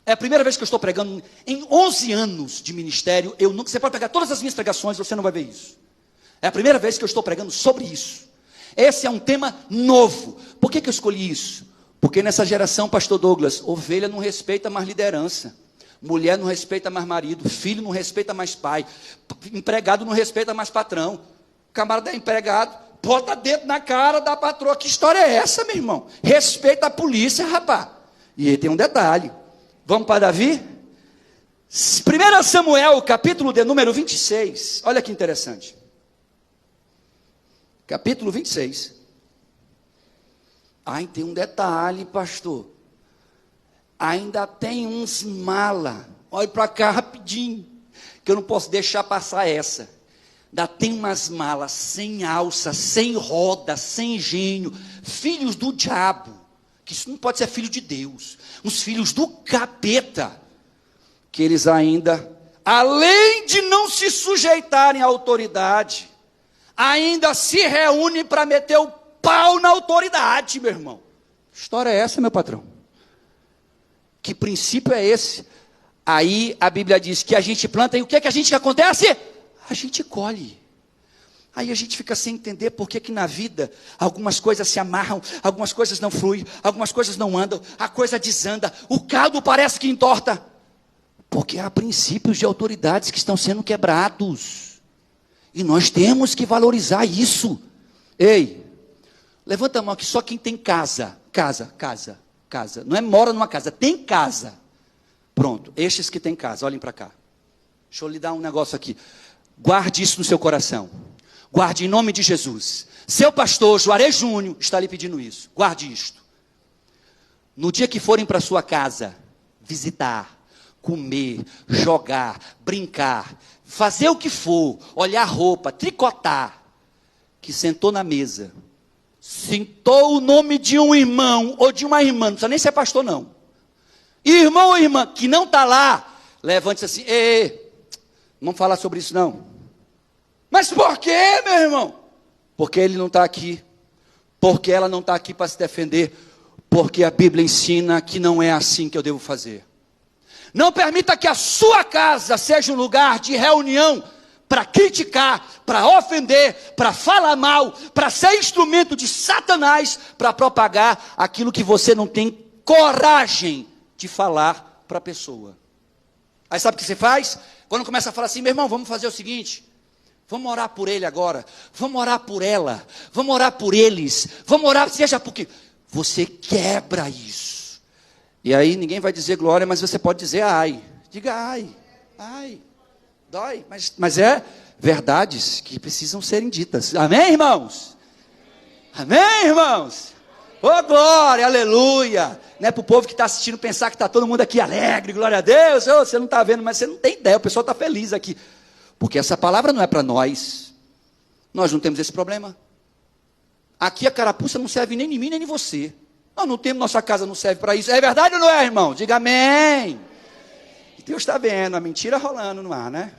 É a primeira vez que eu estou pregando. Em 11 anos de ministério, você pode pegar todas as minhas pregações, você não vai ver isso. É a primeira vez que eu estou pregando sobre isso. Esse é um tema novo. Por que eu escolhi isso? Porque nessa geração, pastor Douglas, ovelha não respeita mais liderança, mulher não respeita mais marido, filho não respeita mais pai, empregado não respeita mais patrão. O camarada é empregado, bota dedo na cara da patroa. Que história é essa, meu irmão? Respeita a polícia, rapaz. E aí tem um detalhe. Vamos para Davi? 1 Samuel, capítulo de número 26. Olha que interessante. Capítulo 26. Tem um detalhe, pastor. Ainda tem uns mala. Olha para cá rapidinho, que eu não posso deixar passar essa. Ainda tem umas malas sem alça, sem roda, sem engenho. Filhos do diabo. Que isso não pode ser filho de Deus. Uns filhos do capeta. Que eles ainda, além de não se sujeitarem à autoridade, ainda se reúnem para meter o pau na autoridade, meu irmão. Que história é essa, meu patrão? Que princípio é esse? Aí a Bíblia diz que a gente planta e o que é que a gente acontece? A gente colhe. Aí a gente fica sem entender por que na vida algumas coisas se amarram, algumas coisas não fluem, algumas coisas não andam, a coisa desanda, o caldo parece que entorta. Porque há princípios de autoridades que estão sendo quebrados. E nós temos que valorizar isso. Ei, levanta a mão aqui, só quem tem casa. Não é mora numa casa, tem casa. Pronto, estes que têm casa, olhem para cá. Deixa eu lhe dar um negócio aqui. Guarde isso no seu coração. Guarde em nome de Jesus. Seu pastor, Juarez Júnior, está lhe pedindo isso. Guarde isto. No dia que forem para sua casa visitar, comer, jogar, brincar, fazer o que for, olhar roupa, tricotar, que sentou na mesa, citou o nome de um irmão ou de uma irmã, não precisa nem ser pastor não, irmão ou irmã que não está lá, levante-se assim, ei, não vamos falar sobre isso não. Mas por quê, meu irmão? Porque ele não está aqui, porque ela não está aqui para se defender, porque a Bíblia ensina que não é assim que eu devo fazer. Não permita que a sua casa seja um lugar de reunião para criticar, para ofender, para falar mal, para ser instrumento de Satanás, para propagar aquilo que você não tem coragem de falar para a pessoa. Aí sabe o que você faz? Quando começa a falar assim, meu irmão, vamos fazer o seguinte, vamos orar por ele agora, vamos orar por ela, vamos orar por eles, vamos orar, seja porque você quebra isso. E aí ninguém vai dizer glória, mas você pode dizer ai. Diga ai, dói, mas é verdades que precisam serem ditas. Amém, irmãos? Amém, irmãos? Oh, glória, aleluia. Não é para o povo que está assistindo pensar que está todo mundo aqui alegre, glória a Deus. Oh, você não está vendo, mas você não tem ideia, o pessoal está feliz aqui. Porque essa palavra não é para nós. Nós não temos esse problema. Aqui a carapuça não serve nem em mim, nem em você. Nós não temos, nossa casa não serve para isso. É verdade ou não é, irmão? Diga amém. E Deus está vendo, a mentira rolando no ar, né?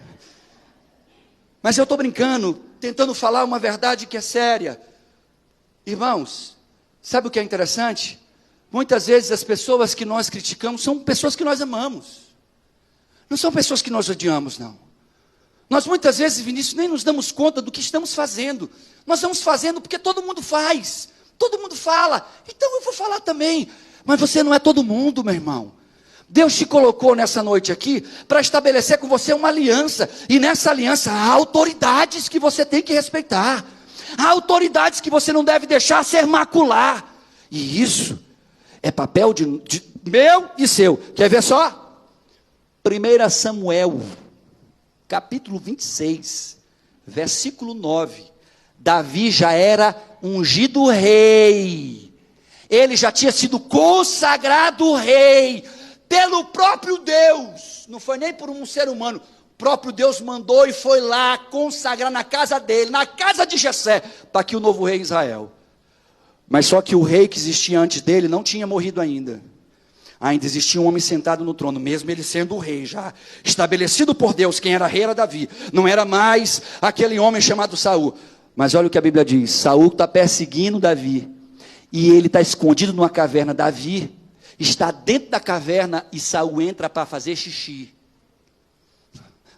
Mas eu estou brincando, tentando falar uma verdade que é séria. Irmãos, sabe o que é interessante? Muitas vezes as pessoas que nós criticamos são pessoas que nós amamos. Não são pessoas que nós odiamos, não. Nós muitas vezes, Vinícius, nem nos damos conta do que estamos fazendo. Nós estamos fazendo porque todo mundo faz. Todo mundo fala, então eu vou falar também. Mas você não é todo mundo, meu irmão. Deus te colocou nessa noite aqui para estabelecer com você uma aliança. E nessa aliança há autoridades que você tem que respeitar. Há autoridades que você não deve deixar ser macular. E isso é papel de meu e seu. Quer ver só? 1 Samuel, capítulo 26, versículo 9. Davi já era ungido rei, ele já tinha sido consagrado rei, pelo próprio Deus, não foi nem por um ser humano, o próprio Deus mandou e foi lá consagrar na casa dele, na casa de Jessé, está aqui o novo rei Israel. Mas só que o rei que existia antes dele não tinha morrido ainda existia um homem sentado no trono, mesmo ele sendo o rei já, estabelecido por Deus. Quem era rei era Davi, não era mais aquele homem chamado Saul. Mas olha o que a Bíblia diz, Saul está perseguindo Davi, e ele está escondido numa caverna. Davi está dentro da caverna, e Saul entra para fazer xixi.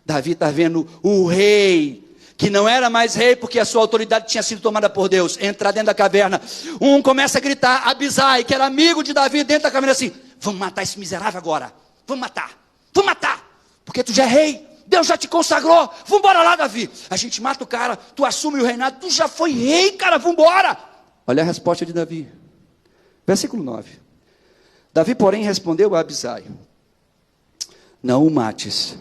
Davi está vendo o rei, que não era mais rei, porque a sua autoridade tinha sido tomada por Deus, entrar dentro da caverna. Um começa a gritar, Abisai, que era amigo de Davi, dentro da caverna, assim, vamos matar esse miserável agora, vamos matar, porque tu já é rei, Deus já te consagrou, vamos embora lá, Davi. A gente mata o cara, tu assume o reinado, tu já foi rei, cara, vamos embora. Olha a resposta de Davi, versículo 9. Davi, porém, respondeu a Abisai, não o mates,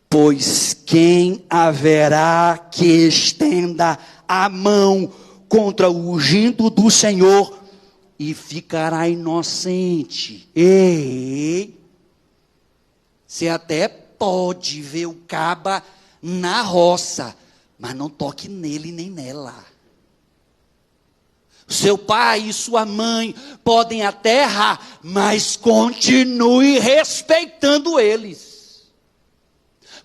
pois quem haverá que estenda a mão contra o ungido do Senhor e ficará inocente? Ei, você até pode ver o caba na roça, mas não toque nele nem nela. Seu pai e sua mãe podem até errar, mas continue respeitando eles.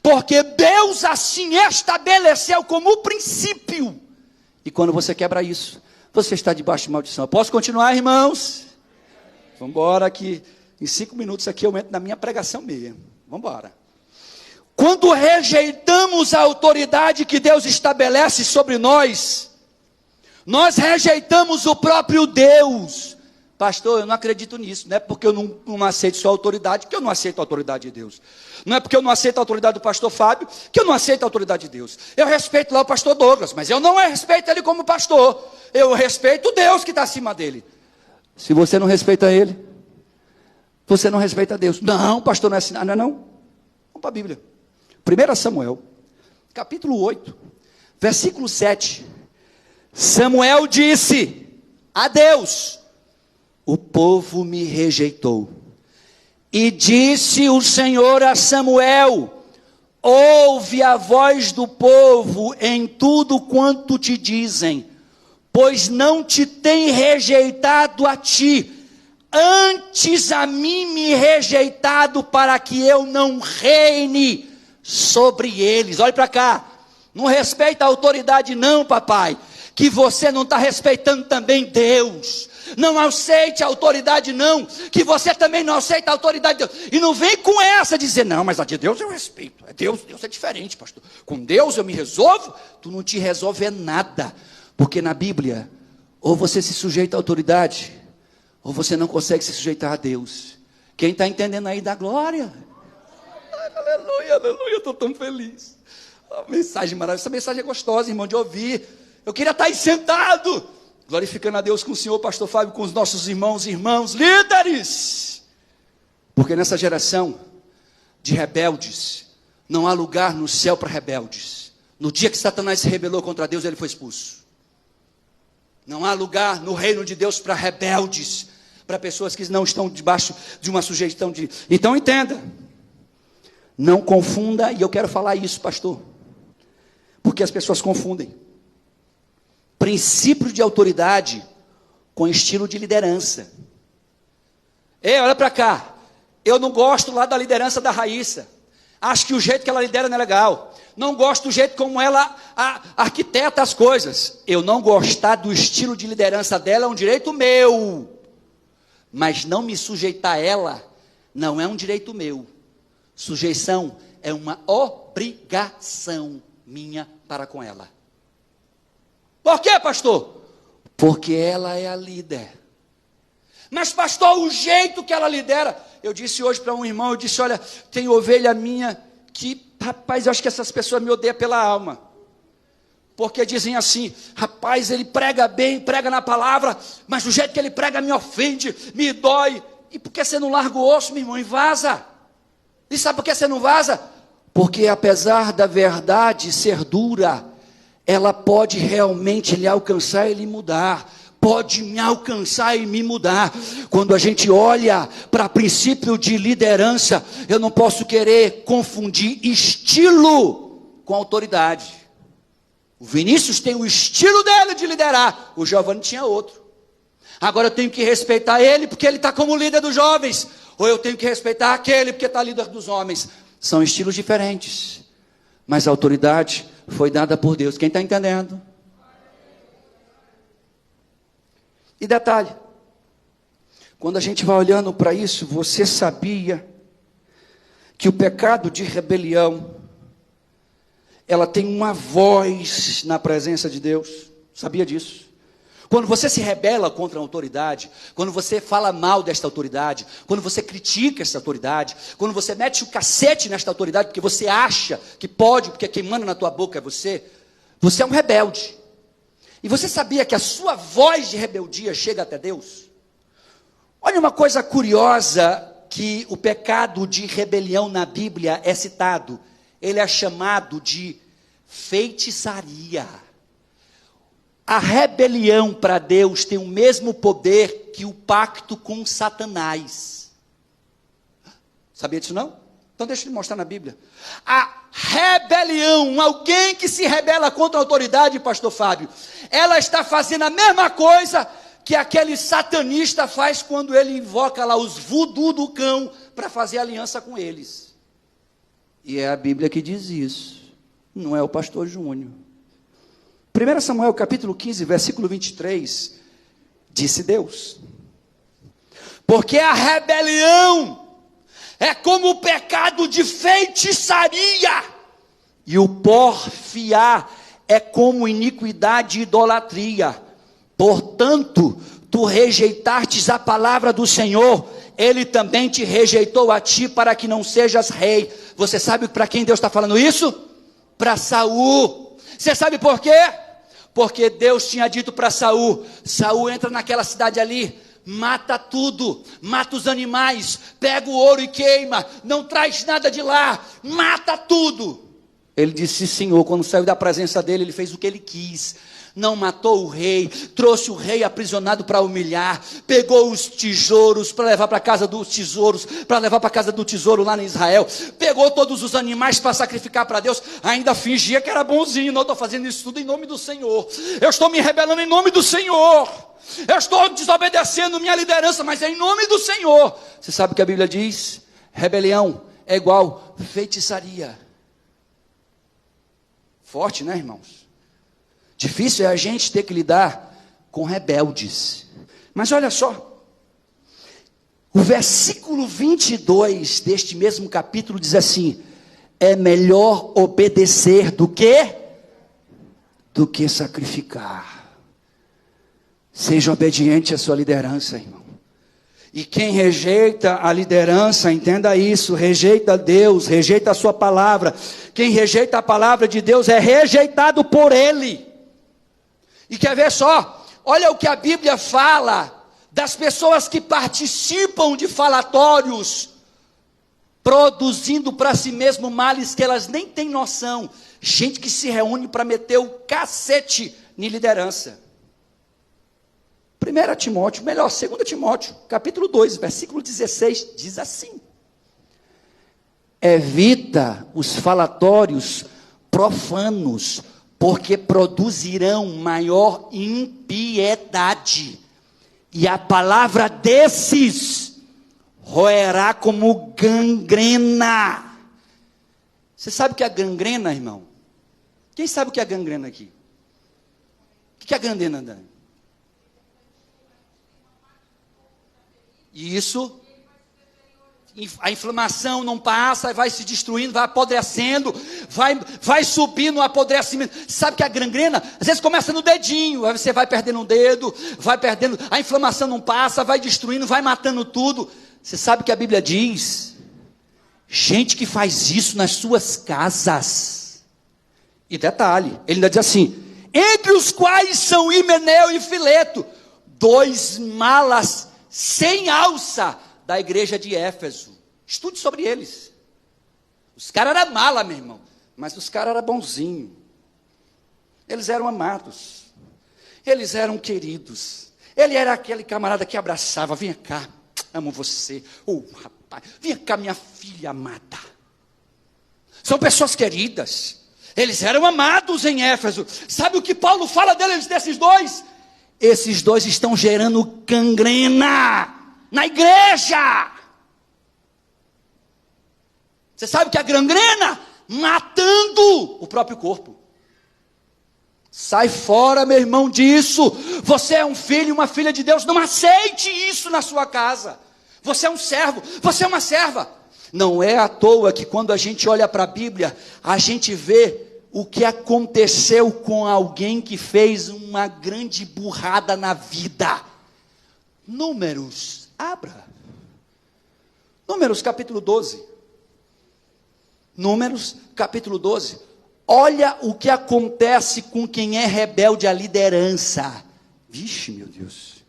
Porque Deus assim estabeleceu como princípio. E quando você quebra isso, você está debaixo de maldição. Eu posso continuar, irmãos? Vamos embora que em 5 minutos aqui eu entro na minha pregação mesmo. Vamos embora. Quando rejeitamos a autoridade que Deus estabelece sobre nós, nós rejeitamos o próprio Deus. Pastor, eu não acredito nisso. Não é porque eu não aceito sua autoridade que eu não aceito a autoridade de Deus. Não é porque eu não aceito a autoridade do pastor Fábio que eu não aceito a autoridade de Deus. Eu respeito lá o pastor Douglas, mas eu não respeito ele como pastor. Eu respeito Deus que está acima dele. Se você não respeita ele, você não respeita Deus. Não, pastor, não é assim. Não é não. Vamos para a Bíblia. 1 Samuel, capítulo 8, versículo 7. Samuel disse a Deus: o povo me rejeitou, E disse o Senhor a Samuel: ouve a voz do povo em tudo quanto te dizem, pois não te tem rejeitado a ti, antes a mim me rejeitado, para que eu não reine sobre eles. Olha para cá, não respeita a autoridade não, papai, que você não está respeitando também Deus. Não aceite a autoridade não, que você também não aceita a autoridade de Deus. E não vem com essa dizer, não, mas a de Deus eu respeito. Deus é diferente, pastor. Com Deus eu me resolvo. Tu não te resolve nada. Porque na Bíblia, ou você se sujeita à autoridade, ou você não consegue se sujeitar a Deus. Quem está entendendo aí, dá glória. Aleluia, aleluia, eu estou tão feliz. A mensagem maravilhosa, essa mensagem é gostosa, irmão, de ouvir. Eu queria estar aí sentado, glorificando a Deus com o Senhor, pastor Fábio, com os nossos irmãos e irmãs, líderes. Porque nessa geração de rebeldes, não há lugar no céu para rebeldes. No dia que Satanás se rebelou contra Deus, ele foi expulso. Não há lugar no reino de Deus para rebeldes, para pessoas que não estão debaixo de uma sujeição de... Então entenda, não confunda, e eu quero falar isso, pastor, porque as pessoas confundem princípio de autoridade com estilo de liderança. Ei, olha para cá, eu não gosto lá da liderança da Raíssa, acho que o jeito que ela lidera não é legal, não gosto do jeito como ela arquiteta as coisas. Eu não gostar do estilo de liderança dela é um direito meu, mas não me sujeitar a ela não é um direito meu. Sujeição é uma obrigação minha para com ela. Por quê, pastor? Porque ela é a líder. Mas pastor, o jeito que ela lidera, eu disse hoje para um irmão, eu disse, olha, tem ovelha minha que, rapaz, eu acho que essas pessoas me odeiam pela alma, porque dizem assim, rapaz, ele prega bem, prega na palavra, mas o jeito que ele prega me ofende, me dói. E por que você não larga o osso, meu irmão, e vaza? E sabe por que você não vaza? Porque apesar da verdade ser dura, ela pode realmente lhe alcançar e lhe mudar. Pode me alcançar e me mudar. Quando a gente olha para princípio de liderança, eu não posso querer confundir estilo com autoridade. O Vinícius tem o estilo dele de liderar, o Giovanni tinha outro. Agora eu tenho que respeitar ele porque ele está como líder dos jovens, ou eu tenho que respeitar aquele porque está líder dos homens. São estilos diferentes, mas a autoridade foi dada por Deus. Quem está entendendo? E detalhe, quando a gente vai olhando para isso, você sabia que o pecado de rebelião, ela tem uma voz na presença de Deus? Sabia disso? Quando você se rebela contra a autoridade, quando você fala mal desta autoridade, quando você critica esta autoridade, quando você mete o cacete nesta autoridade, porque você acha que pode, porque quem manda na tua boca é você é um rebelde. E você sabia que a sua voz de rebeldia chega até Deus? Olha uma coisa curiosa, que o pecado de rebelião na Bíblia é citado. Ele é chamado de feitiçaria. A rebelião para Deus tem o mesmo poder que o pacto com Satanás. Sabia disso não? Então deixa eu te mostrar na Bíblia. A rebelião, alguém que se rebela contra a autoridade, pastor Fábio, ela está fazendo a mesma coisa que aquele satanista faz quando ele invoca lá os voodoo do cão para fazer aliança com eles. E é a Bíblia que diz isso, não é o pastor Júnior. 1 Samuel capítulo 15, versículo 23, disse Deus: porque a rebelião é como o pecado de feitiçaria, e o porfiar é como iniquidade e idolatria. Portanto, tu rejeitastes a palavra do Senhor, Ele também te rejeitou a ti, para que não sejas rei. Você sabe para quem Deus está falando isso? Para Saul. Você sabe por quê? Porque Deus tinha dito para Saul: Saul, entra naquela cidade ali, mata tudo, mata os animais, pega o ouro e queima, não traz nada de lá, mata tudo. Ele disse: Senhor. Quando saiu da presença dele, ele fez o que ele quis. Não matou o rei, trouxe o rei aprisionado para humilhar, pegou os tesouros para levar para a casa dos tesouros, para levar para a casa do tesouro lá em Israel, pegou todos os animais para sacrificar para Deus, ainda fingia que era bonzinho. Não, estou fazendo isso tudo em nome do Senhor, eu estou me rebelando em nome do Senhor, eu estou desobedecendo minha liderança, mas é em nome do Senhor. Você sabe o que a Bíblia diz? Rebelião é igual feitiçaria. Forte, né, irmãos? Difícil é a gente ter que lidar com rebeldes. Mas olha só, o versículo 22 deste mesmo capítulo diz assim: é melhor obedecer do que sacrificar. Seja obediente à sua liderança, irmão. E quem rejeita a liderança, entenda isso, rejeita Deus, rejeita a sua palavra. Quem rejeita a palavra de Deus é rejeitado por Ele. E quer ver só? Olha o que a Bíblia fala das pessoas que participam de falatórios, produzindo para si mesmo males que elas nem têm noção. Gente que se reúne para meter o cacete em liderança. 1 Timóteo, melhor, 2 Timóteo, capítulo 2, versículo 16, diz assim: evita os falatórios profanos, porque produzirão maior impiedade, e a palavra desses roerá como gangrena. Você sabe o que é gangrena, irmão? Quem sabe o que é gangrena aqui? O que é gangrena, Dani? Isso, a inflamação não passa, vai se destruindo, vai apodrecendo, vai subindo o apodrecimento. Sabe que a gangrena, às vezes começa no dedinho, aí você vai perdendo um dedo, vai perdendo, a inflamação não passa, vai destruindo, vai matando tudo. Você sabe que a Bíblia diz? Gente que faz isso nas suas casas. E detalhe, ele ainda diz assim: entre os quais são Himeneu e Fileto, 2 malas sem alça da igreja de Éfeso. Estude sobre eles. Os caras eram mala, meu irmão, mas os caras eram bonzinhos. Eles eram amados, eles eram queridos. Ele era aquele camarada que abraçava: vem cá, amo você. Oh, rapaz, vem cá, minha filha amada. São pessoas queridas. Eles eram amados em Éfeso. Sabe o que Paulo fala deles, desses dois? Esses dois estão gerando gangrena na igreja. Você sabe que a gangrena? Matando o próprio corpo. Sai fora, meu irmão, disso. Você é um filho e uma filha de Deus. Não aceite isso na sua casa. Você é um servo, você é uma serva. Não é à toa que quando a gente olha para a Bíblia, a gente vê o que aconteceu com alguém que fez uma grande burrada na vida. Números, abra. Números capítulo 12. Números capítulo 12. Olha o que acontece com quem é rebelde à liderança. Vixe, meu Deus.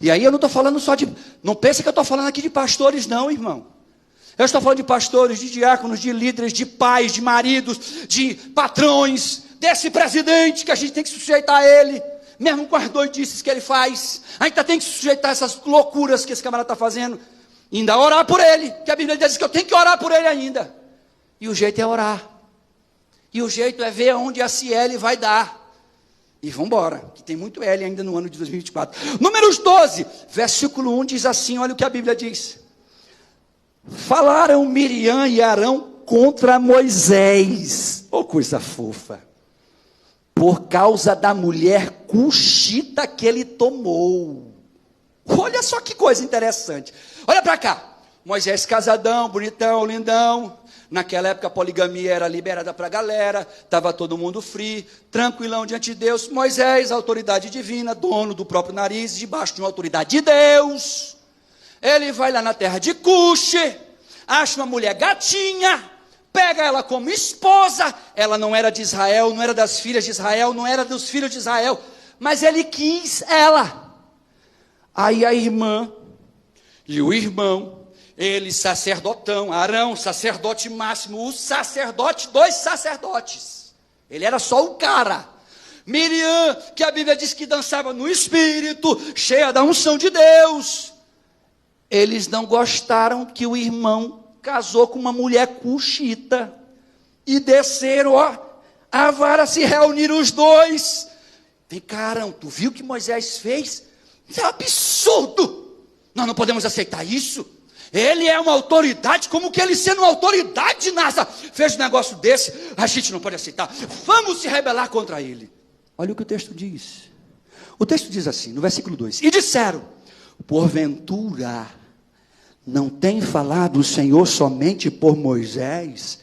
E aí eu não estou falando só de... Não pense que eu estou falando aqui de pastores não, irmão. Eu estou falando de pastores, de diáconos, de líderes, de pais, de maridos, de patrões, desse presidente que a gente tem que sujeitar a ele, mesmo com as doidices que ele faz. A gente tem que sujeitar essas loucuras que esse camarada está fazendo. E ainda orar por ele, que a Bíblia diz que eu tenho que orar por ele ainda. E o jeito é orar. E o jeito é ver onde a Ciele vai dar. E vamos embora, que tem muito L ainda no ano de 2024. Números 12, versículo 1 diz assim, olha o que a Bíblia diz. Falaram Miriam e Arão contra Moisés. Oh, coisa fofa. Por causa da mulher cuxita que ele tomou. Olha só que coisa interessante. Olha para cá. Moisés casadão, bonitão, lindão. Naquela época a poligamia era liberada para a galera. Estava todo mundo free, tranquilão diante de Deus. Moisés, autoridade divina, dono do próprio nariz, debaixo de uma autoridade de Deus. Ele vai lá na terra de Cuxi, acha uma mulher gatinha, pega ela como esposa. Ela não era de Israel, não era das filhas de Israel, não era dos filhos de Israel, mas ele quis ela. Aí a irmã, e o irmão, ele sacerdotão, Arão, sacerdote máximo, o sacerdote dos sacerdotes. Ele era só o cara. Miriam, que a Bíblia diz que dançava no espírito, cheia da unção de Deus. Eles não gostaram que o irmão casou com uma mulher cuxita. E desceram, a vara, se reuniram os dois. Vem cá, Arão, tu viu o que Moisés fez? Isso é um absurdo. Nós não podemos aceitar isso. Ele é uma autoridade, como que ele sendo uma autoridade, NASA, fez um negócio desse, a gente não pode aceitar. Vamos se rebelar contra ele. Olha o que o texto diz. O texto diz assim, no versículo 2. E disseram, porventura, não tem falado o Senhor somente por Moisés?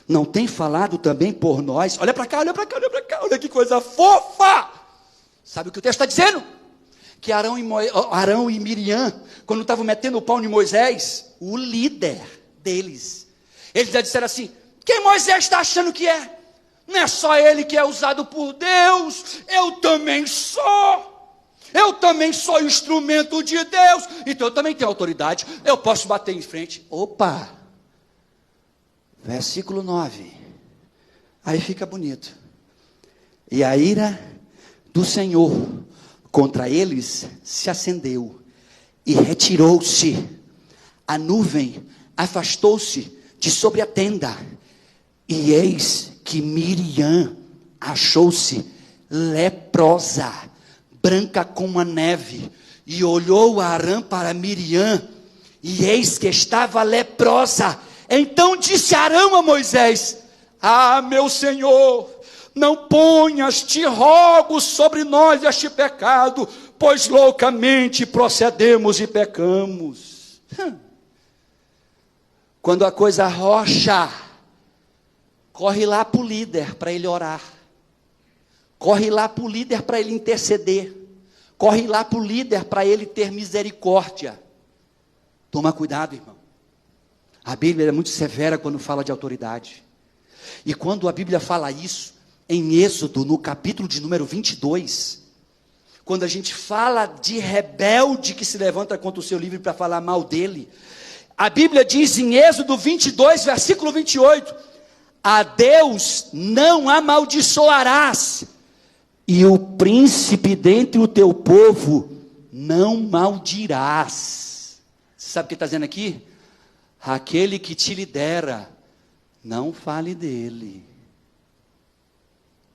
Não tem falado também por nós? Olha para cá, olha para cá, olha para cá, olha que coisa fofa. Sabe o que o texto está dizendo? Que Arão e Miriam, quando estavam metendo o pau em Moisés, o líder deles, eles já disseram assim, quem Moisés está achando que é? Não é só ele que é usado por Deus, eu também sou instrumento de Deus, então eu também tenho autoridade, eu posso bater em frente. Opa, versículo 9, aí fica bonito. E a ira do Senhor contra eles se acendeu e retirou-se. A nuvem afastou-se de sobre a tenda. E eis que Miriam achou-se leprosa, branca como a neve. E olhou Arão para Miriam, e eis que estava leprosa. Então disse Arão a Moisés, meu Senhor, não ponhas, te rogo, sobre nós este pecado, pois loucamente procedemos e pecamos. Quando a coisa rocha, corre lá para o líder para ele orar. Corre lá para o líder para ele interceder. Corre lá para o líder para ele ter misericórdia. Toma cuidado, irmão. A Bíblia é muito severa quando fala de autoridade. E quando a Bíblia fala isso, em Êxodo, no capítulo de número 22, quando a gente fala de rebelde que se levanta contra o seu livro para falar mal dele, a Bíblia diz em Êxodo 22, versículo 28, a Deus não amaldiçoarás, e o príncipe dentre o teu povo não maldirás. Você sabe o que está dizendo aqui? Aquele que te lidera, não fale dele.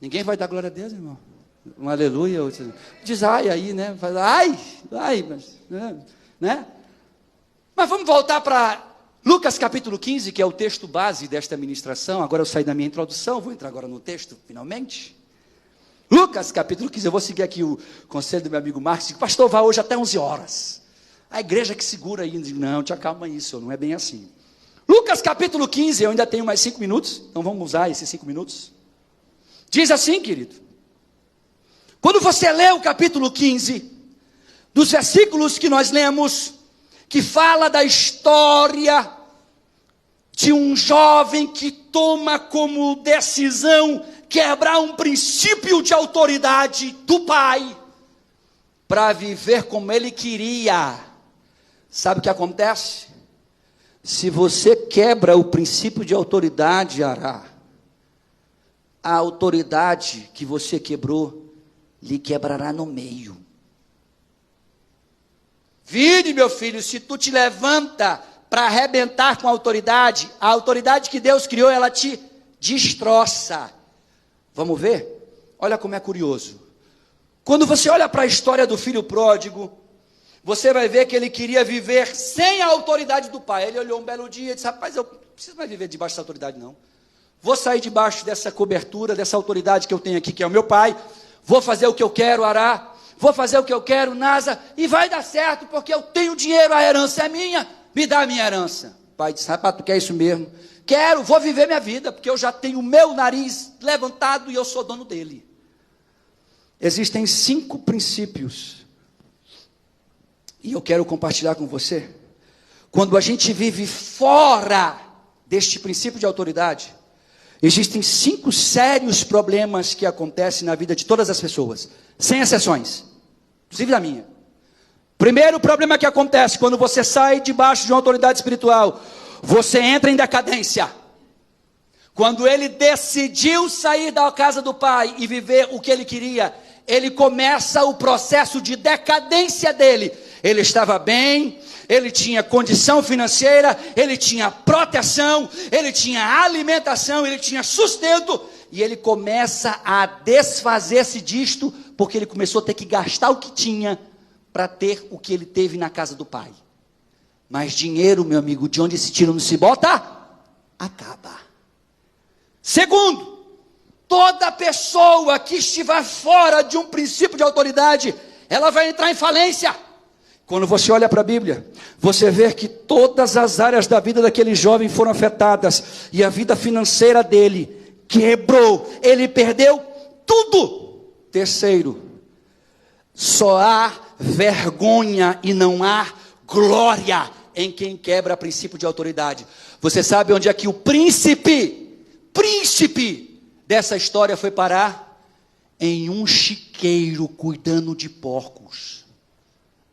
Ninguém vai dar glória a Deus, irmão? Um aleluia. Diz ai aí, né? Faz ai, mas, né? Mas vamos voltar para Lucas capítulo 15, que é o texto base desta ministração. Agora eu saí da minha introdução, vou entrar agora no texto, finalmente. Lucas capítulo 15, eu vou seguir aqui o conselho do meu amigo Marcos. Pastor, vá hoje até 11 horas. A igreja que segura aí, não, te acalma isso, não é bem assim. Lucas capítulo 15, eu ainda tenho mais 5 minutos, então vamos usar esses 5 minutos. Diz assim, querido, quando você lê o capítulo 15, dos versículos que nós lemos, que fala da história de um jovem que toma como decisão quebrar um princípio de autoridade do pai, para viver como ele queria. Sabe o que acontece? Se você quebra o princípio de autoridade, a autoridade que você quebrou, lhe quebrará no meio. Vire, meu filho, se tu te levanta para arrebentar com a autoridade que Deus criou, ela te destroça. Vamos ver? Olha como é curioso. Quando você olha para a história do filho pródigo, você vai ver que ele queria viver sem a autoridade do pai. Ele olhou um belo dia e disse, rapaz, eu não preciso mais viver debaixo dessa autoridade não. Vou sair debaixo dessa cobertura, dessa autoridade que eu tenho aqui, que é o meu pai. Vou fazer o que eu quero, Ará. Vou fazer o que eu quero, Nasa. E vai dar certo, porque eu tenho dinheiro, a herança é minha. Me dá a minha herança. O pai disse, rapaz, tu quer isso mesmo? Quero, vou viver minha vida, porque eu já tenho o meu nariz levantado e eu sou dono dele. Existem 5 princípios. E eu quero compartilhar com você. Quando a gente vive fora deste princípio de autoridade, existem 5 sérios problemas que acontecem na vida de todas as pessoas, sem exceções, inclusive da minha. Primeiro problema que acontece quando você sai debaixo de uma autoridade espiritual, você entra em decadência. Quando ele decidiu sair da casa do pai e viver o que ele queria, ele começa o processo de decadência dele. Ele estava bem, ele tinha condição financeira, ele tinha proteção, ele tinha alimentação, ele tinha sustento, e ele começa a desfazer-se disto, porque ele começou a ter que gastar o que tinha para ter o que ele teve na casa do pai. Mas dinheiro, meu amigo, de onde esse tiro não se bota, acaba. Segundo, toda pessoa que estiver fora de um princípio de autoridade, ela vai entrar em falência. Quando você olha para a Bíblia, você vê que todas as áreas da vida daquele jovem foram afetadas, e a vida financeira dele quebrou, ele perdeu tudo. Terceiro, só há vergonha e não há glória em quem quebra princípio de autoridade. Você sabe onde é que o príncipe dessa história foi parar? Em um chiqueiro cuidando de porcos.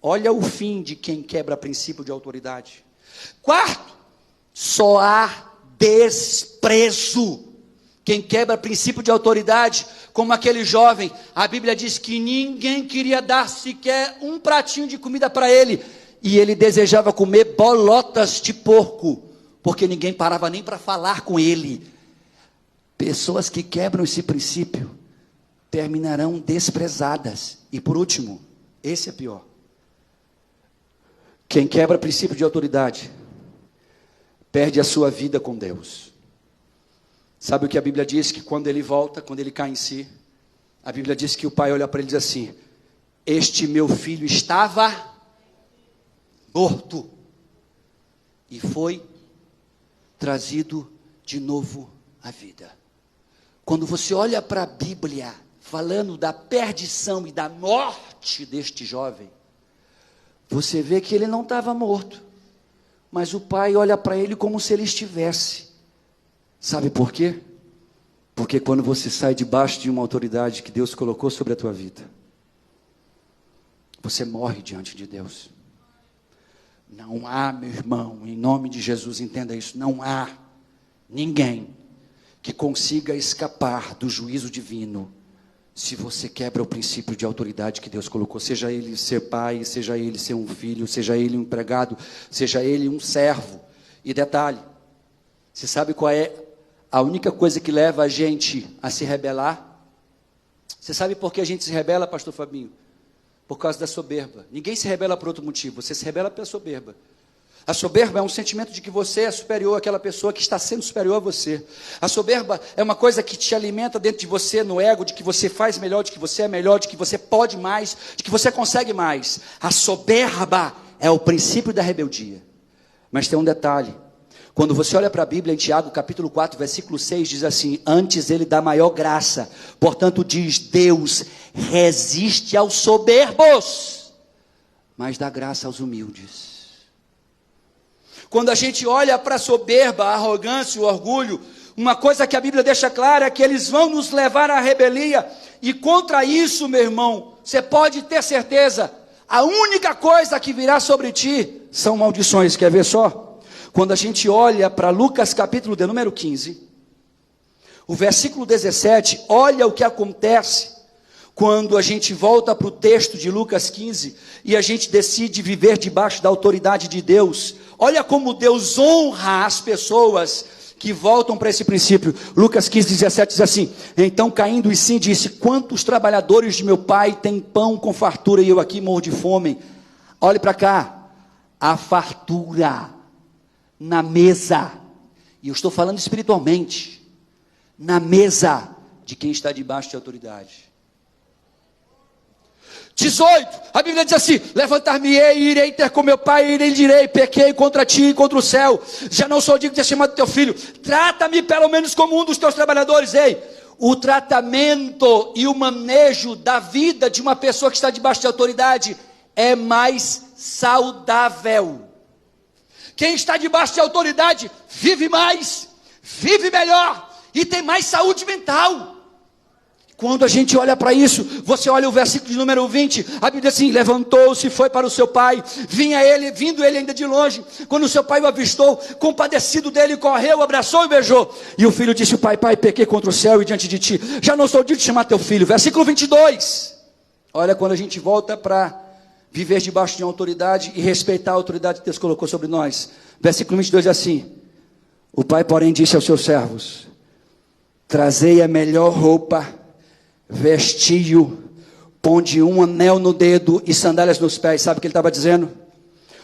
Olha o fim de quem quebra princípio de autoridade. Quarto, só há desprezo. Quem quebra princípio de autoridade, como aquele jovem, a Bíblia diz que ninguém queria dar sequer um pratinho de comida para ele, e ele desejava comer bolotas de porco, porque ninguém parava nem para falar com ele. Pessoas que quebram esse princípio terminarão desprezadas. E por último, esse é pior. Quem quebra princípio de autoridade perde a sua vida com Deus. Sabe o que a Bíblia diz? Que quando ele volta, quando ele cai em si, a Bíblia diz que o pai olha para ele e diz assim: este meu filho estava morto e foi trazido de novo à vida. Quando você olha para a Bíblia, falando da perdição e da morte deste jovem, você vê que ele não estava morto, mas o pai olha para ele como se ele estivesse. Sabe por quê? Porque quando você sai debaixo de uma autoridade que Deus colocou sobre a tua vida, você morre diante de Deus. Não há, meu irmão, em nome de Jesus, entenda isso, não há ninguém que consiga escapar do juízo divino se você quebra o princípio de autoridade que Deus colocou, seja ele ser pai, seja ele ser um filho, seja ele um empregado, seja ele um servo. E detalhe, você sabe qual é a única coisa que leva a gente a se rebelar? Você sabe por que a gente se rebela, pastor Fabinho? Por causa da soberba. Ninguém se rebela por outro motivo, você se rebela pela soberba. A soberba é um sentimento de que você é superior àquela pessoa que está sendo superior a você. A soberba é uma coisa que te alimenta dentro de você, no ego, de que você faz melhor, de que você é melhor, de que você pode mais, de que você consegue mais. A soberba é o princípio da rebeldia. Mas tem um detalhe. Quando você olha para a Bíblia, em Tiago, capítulo 4, versículo 6, diz assim: antes ele dá maior graça. Portanto, diz Deus, resiste aos soberbos, mas dá graça aos humildes. Quando a gente olha para a soberba, a arrogância, o orgulho, uma coisa que a Bíblia deixa clara é que eles vão nos levar à rebelia. E contra isso, meu irmão, você pode ter certeza, a única coisa que virá sobre ti são maldições. Quer ver só? Quando a gente olha para Lucas capítulo de número 15, o versículo 17, olha o que acontece quando a gente volta para o texto de Lucas 15 e a gente decide viver debaixo da autoridade de Deus. Olha como Deus honra as pessoas que voltam para esse princípio. Lucas 15, 17 diz assim: então caindo em si disse, quantos trabalhadores de meu pai têm pão com fartura e eu aqui morro de fome? Olhe para cá, a fartura na mesa, e eu estou falando espiritualmente, na mesa de quem está debaixo de autoridade. 18, a Bíblia diz assim: levantar-me-ei, irei ter com meu pai, e irei direi, pequei contra ti e contra o céu, já não sou digno de ter chamado teu filho, trata-me pelo menos como um dos teus trabalhadores. Ei, o tratamento e o manejo da vida de uma pessoa que está debaixo de autoridade é mais saudável. Quem está debaixo de autoridade vive mais, vive melhor e tem mais saúde mental. Quando a gente olha para isso, você olha o versículo de número 20, a Bíblia diz assim: levantou-se e foi para o seu pai, vindo ele ainda de longe, quando o seu pai o avistou, compadecido dele, correu, abraçou e beijou, e o filho disse: pai, pequei contra o céu e diante de ti, já não sou digno de chamar teu filho. Versículo 22, olha quando a gente volta para viver debaixo de uma autoridade e respeitar a autoridade que Deus colocou sobre nós. Versículo 22 é assim: o pai porém disse aos seus servos: trazei a melhor roupa, vestiu, ponde um anel no dedo e sandálias nos pés. Sabe o que ele estava dizendo?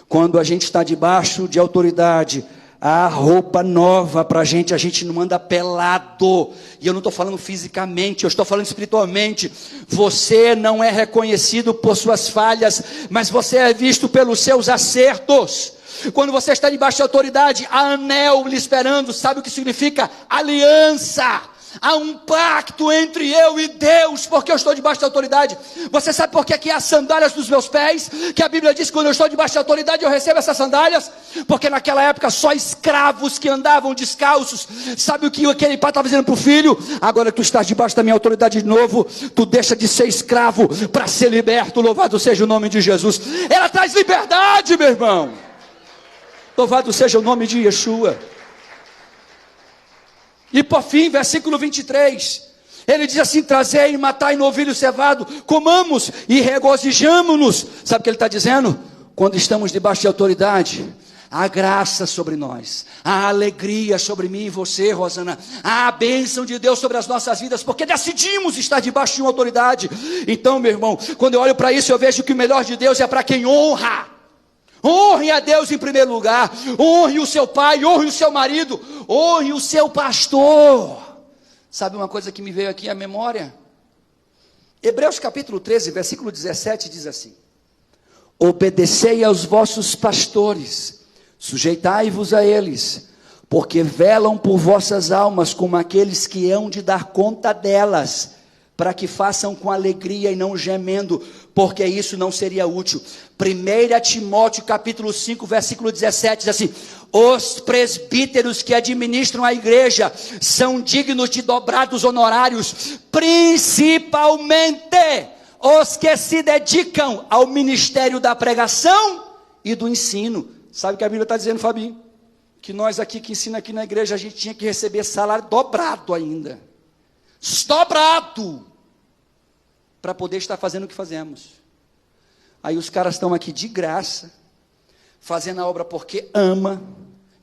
Quando a gente está debaixo de autoridade, a roupa nova para a gente não anda pelado. E eu não estou falando fisicamente, eu estou falando espiritualmente. Você não é reconhecido por suas falhas, mas você é visto pelos seus acertos. Quando você está debaixo de autoridade, há anel lhe esperando. Sabe o que significa? Aliança. Há um pacto entre eu e Deus, porque eu estou debaixo de autoridade. Você sabe por que aqui há sandálias nos meus pés? Que a Bíblia diz que quando eu estou debaixo de autoridade eu recebo essas sandálias? Porque naquela época só escravos que andavam descalços. Sabe o que aquele pai estava dizendo para o filho? Agora que tu estás debaixo da minha autoridade de novo, tu deixa de ser escravo para ser liberto. Louvado seja o nome de Jesus. Ela traz liberdade, meu irmão. Louvado seja o nome de Yeshua. E por fim, versículo 23, ele diz assim: trazei e matai novilho cevado, comamos e regozijamo-nos. Sabe o que ele está dizendo? Quando estamos debaixo de autoridade, há graça sobre nós, há alegria sobre mim e você, Rosana, há a bênção de Deus sobre as nossas vidas, porque decidimos estar debaixo de uma autoridade. Então, meu irmão, quando eu olho para isso, eu vejo que o melhor de Deus é para quem honra. Honre a Deus em primeiro lugar, honre o seu pai, honre o seu marido, honre o seu pastor. Sabe uma coisa que me veio aqui à memória? Hebreus capítulo 13, versículo 17 diz assim: obedecei aos vossos pastores, sujeitai-vos a eles, porque velam por vossas almas como aqueles que hão de dar conta delas, para que façam com alegria e não gemendo, porque isso não seria útil. 1 Timóteo capítulo 5, versículo 17, diz assim: os presbíteros que administram a igreja são dignos de dobrados honorários, principalmente os que se dedicam ao ministério da pregação e do ensino. Sabe o que a Bíblia está dizendo, Fabinho? Que nós aqui que ensina aqui na igreja, a gente tinha que receber salário dobrado ainda. Dobrado! Para poder estar fazendo o que fazemos. Aí os caras estão aqui de graça, fazendo a obra porque ama.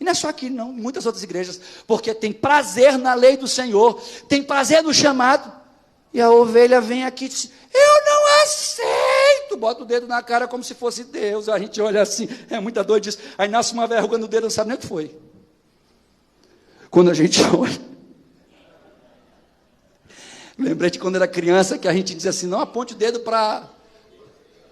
E não é só aqui não, em muitas outras igrejas, porque tem prazer na lei do Senhor, tem prazer no chamado. E a ovelha vem aqui e diz: eu não aceito. Bota o dedo na cara como se fosse Deus. A gente olha assim, é muita doidice. Aí nasce uma verruga no dedo, não sabe nem o que foi. Quando a gente olha, lembrei de quando era criança, que a gente dizia assim: não aponte o dedo para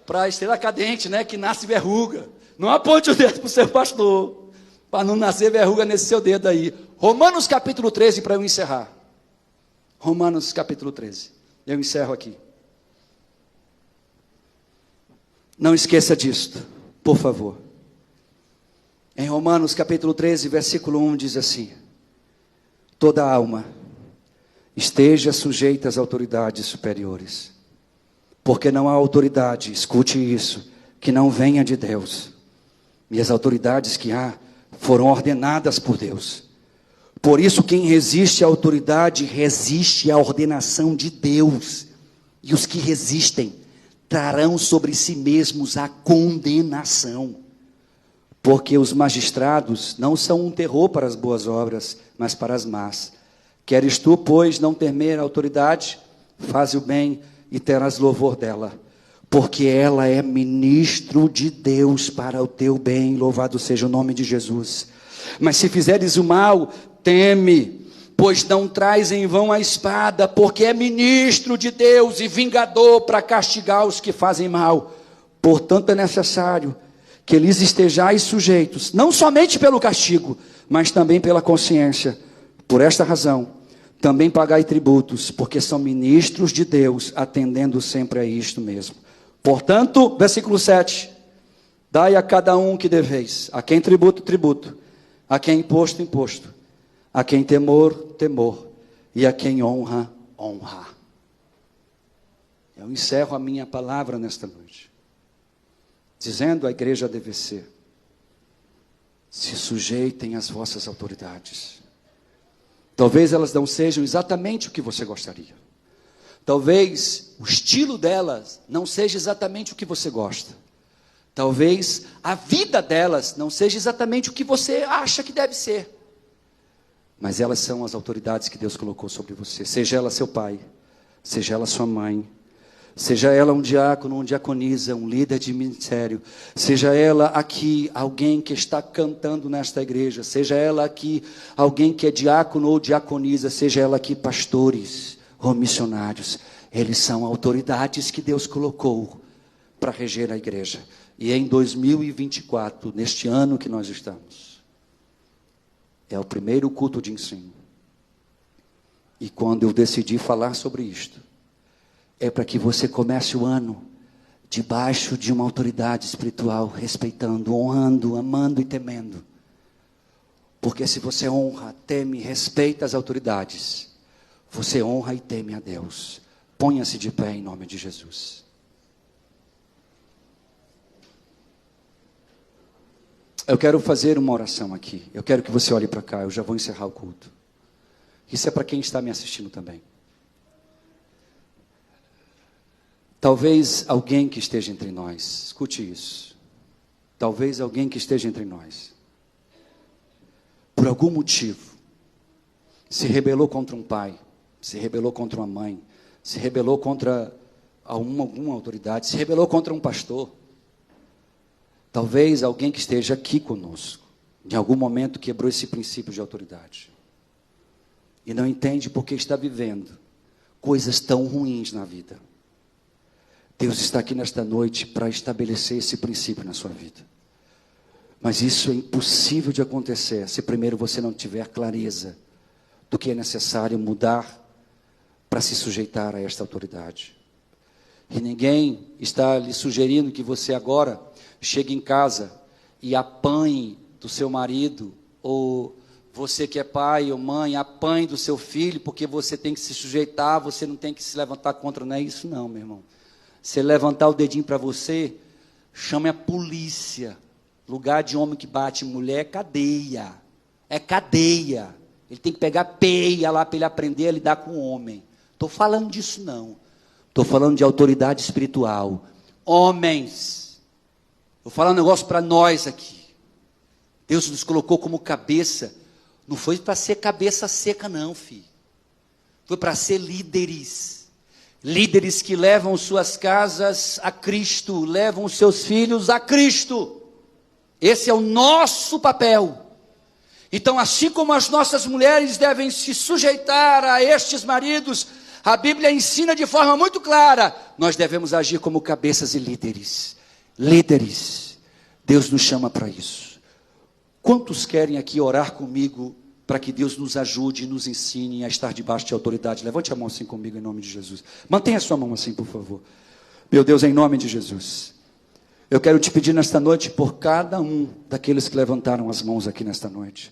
a estrela cadente, né, que nasce verruga. Não aponte o dedo para o seu pastor, para não nascer verruga nesse seu dedo aí. Romanos capítulo 13, para eu encerrar. Romanos capítulo 13. Eu encerro aqui. Não esqueça disto, por favor. Em Romanos capítulo 13, versículo 1 diz assim: toda alma esteja sujeita às autoridades superiores, porque não há autoridade, escute isso, que não venha de Deus, e as autoridades que há foram ordenadas por Deus. Por isso quem resiste à autoridade resiste à ordenação de Deus, e os que resistem trarão sobre si mesmos a condenação, porque os magistrados não são um terror para as boas obras, mas para as más. Queres tu, pois, não temer a autoridade? Faze o bem e terás louvor dela, porque ela é ministro de Deus para o teu bem. Louvado seja o nome de Jesus. Mas se fizeres o mal, teme, pois não traz em vão a espada, porque é ministro de Deus e vingador para castigar os que fazem mal. Portanto é necessário que lhes estejais sujeitos, não somente pelo castigo, mas também pela consciência. Por esta razão, também pagai tributos, porque são ministros de Deus, atendendo sempre a isto mesmo. Portanto, versículo 7, dai a cada um que deveis, a quem tributo, tributo, a quem imposto, imposto, a quem temor, temor, e a quem honra, honra. Eu encerro a minha palavra nesta noite, dizendo à igreja ADVC: se sujeitem às vossas autoridades. Talvez elas não sejam exatamente o que você gostaria. Talvez o estilo delas não seja exatamente o que você gosta. Talvez a vida delas não seja exatamente o que você acha que deve ser. Mas elas são as autoridades que Deus colocou sobre você. Seja ela seu pai, seja ela sua mãe, seja ela um diácono, uma diaconisa, um líder de ministério, seja ela aqui alguém que está cantando nesta igreja, seja ela aqui alguém que é diácono ou diaconisa, seja ela aqui pastores ou missionários, eles são autoridades que Deus colocou para reger a igreja. E em 2024, neste ano que nós estamos, é o primeiro culto de ensino. E quando eu decidi falar sobre isto, é para que você comece o ano debaixo de uma autoridade espiritual, respeitando, honrando, amando e temendo. Porque se você honra, teme, respeita as autoridades, você honra e teme a Deus. Ponha-se de pé em nome de Jesus. Eu quero fazer uma oração aqui. Eu quero que você olhe para cá, eu já vou encerrar o culto. Isso é para quem está me assistindo também. Talvez alguém que esteja entre nós, escute isso. Talvez alguém que esteja entre nós, por algum motivo, se rebelou contra um pai, se rebelou contra uma mãe, se rebelou contra alguma autoridade, se rebelou contra um pastor. Talvez alguém que esteja aqui conosco, em algum momento quebrou esse princípio de autoridade. E não entende porque está vivendo coisas tão ruins na vida. Deus está aqui nesta noite para estabelecer esse princípio na sua vida. Mas isso é impossível de acontecer se primeiro você não tiver clareza do que é necessário mudar para se sujeitar a esta autoridade. E ninguém está lhe sugerindo que você agora chegue em casa e apanhe do seu marido, ou você que é pai ou mãe, apanhe do seu filho, porque você tem que se sujeitar, você não tem que se levantar contra, não é isso não, meu irmão. Se levantar o dedinho para você, chame a polícia. Lugar de homem que bate mulher é cadeia. É cadeia. Ele tem que pegar peia lá para ele aprender a lidar com o homem. Estou falando disso não. Estou falando de autoridade espiritual. Homens, vou falar um negócio para nós aqui. Deus nos colocou como cabeça. Não foi para ser cabeça seca não, filho. Foi para ser líderes. Líderes que levam suas casas a Cristo, levam seus filhos a Cristo. Esse é o nosso papel. Então, assim como as nossas mulheres devem se sujeitar a estes maridos, a Bíblia ensina de forma muito clara, nós devemos agir como cabeças e líderes. Líderes. Deus nos chama para isso. Quantos querem aqui orar comigo para que Deus nos ajude e nos ensine a estar debaixo de autoridade? Levante a mão assim comigo em nome de Jesus. Mantenha a sua mão assim, por favor. Meu Deus, em nome de Jesus, eu quero te pedir nesta noite por cada um daqueles que levantaram as mãos aqui nesta noite.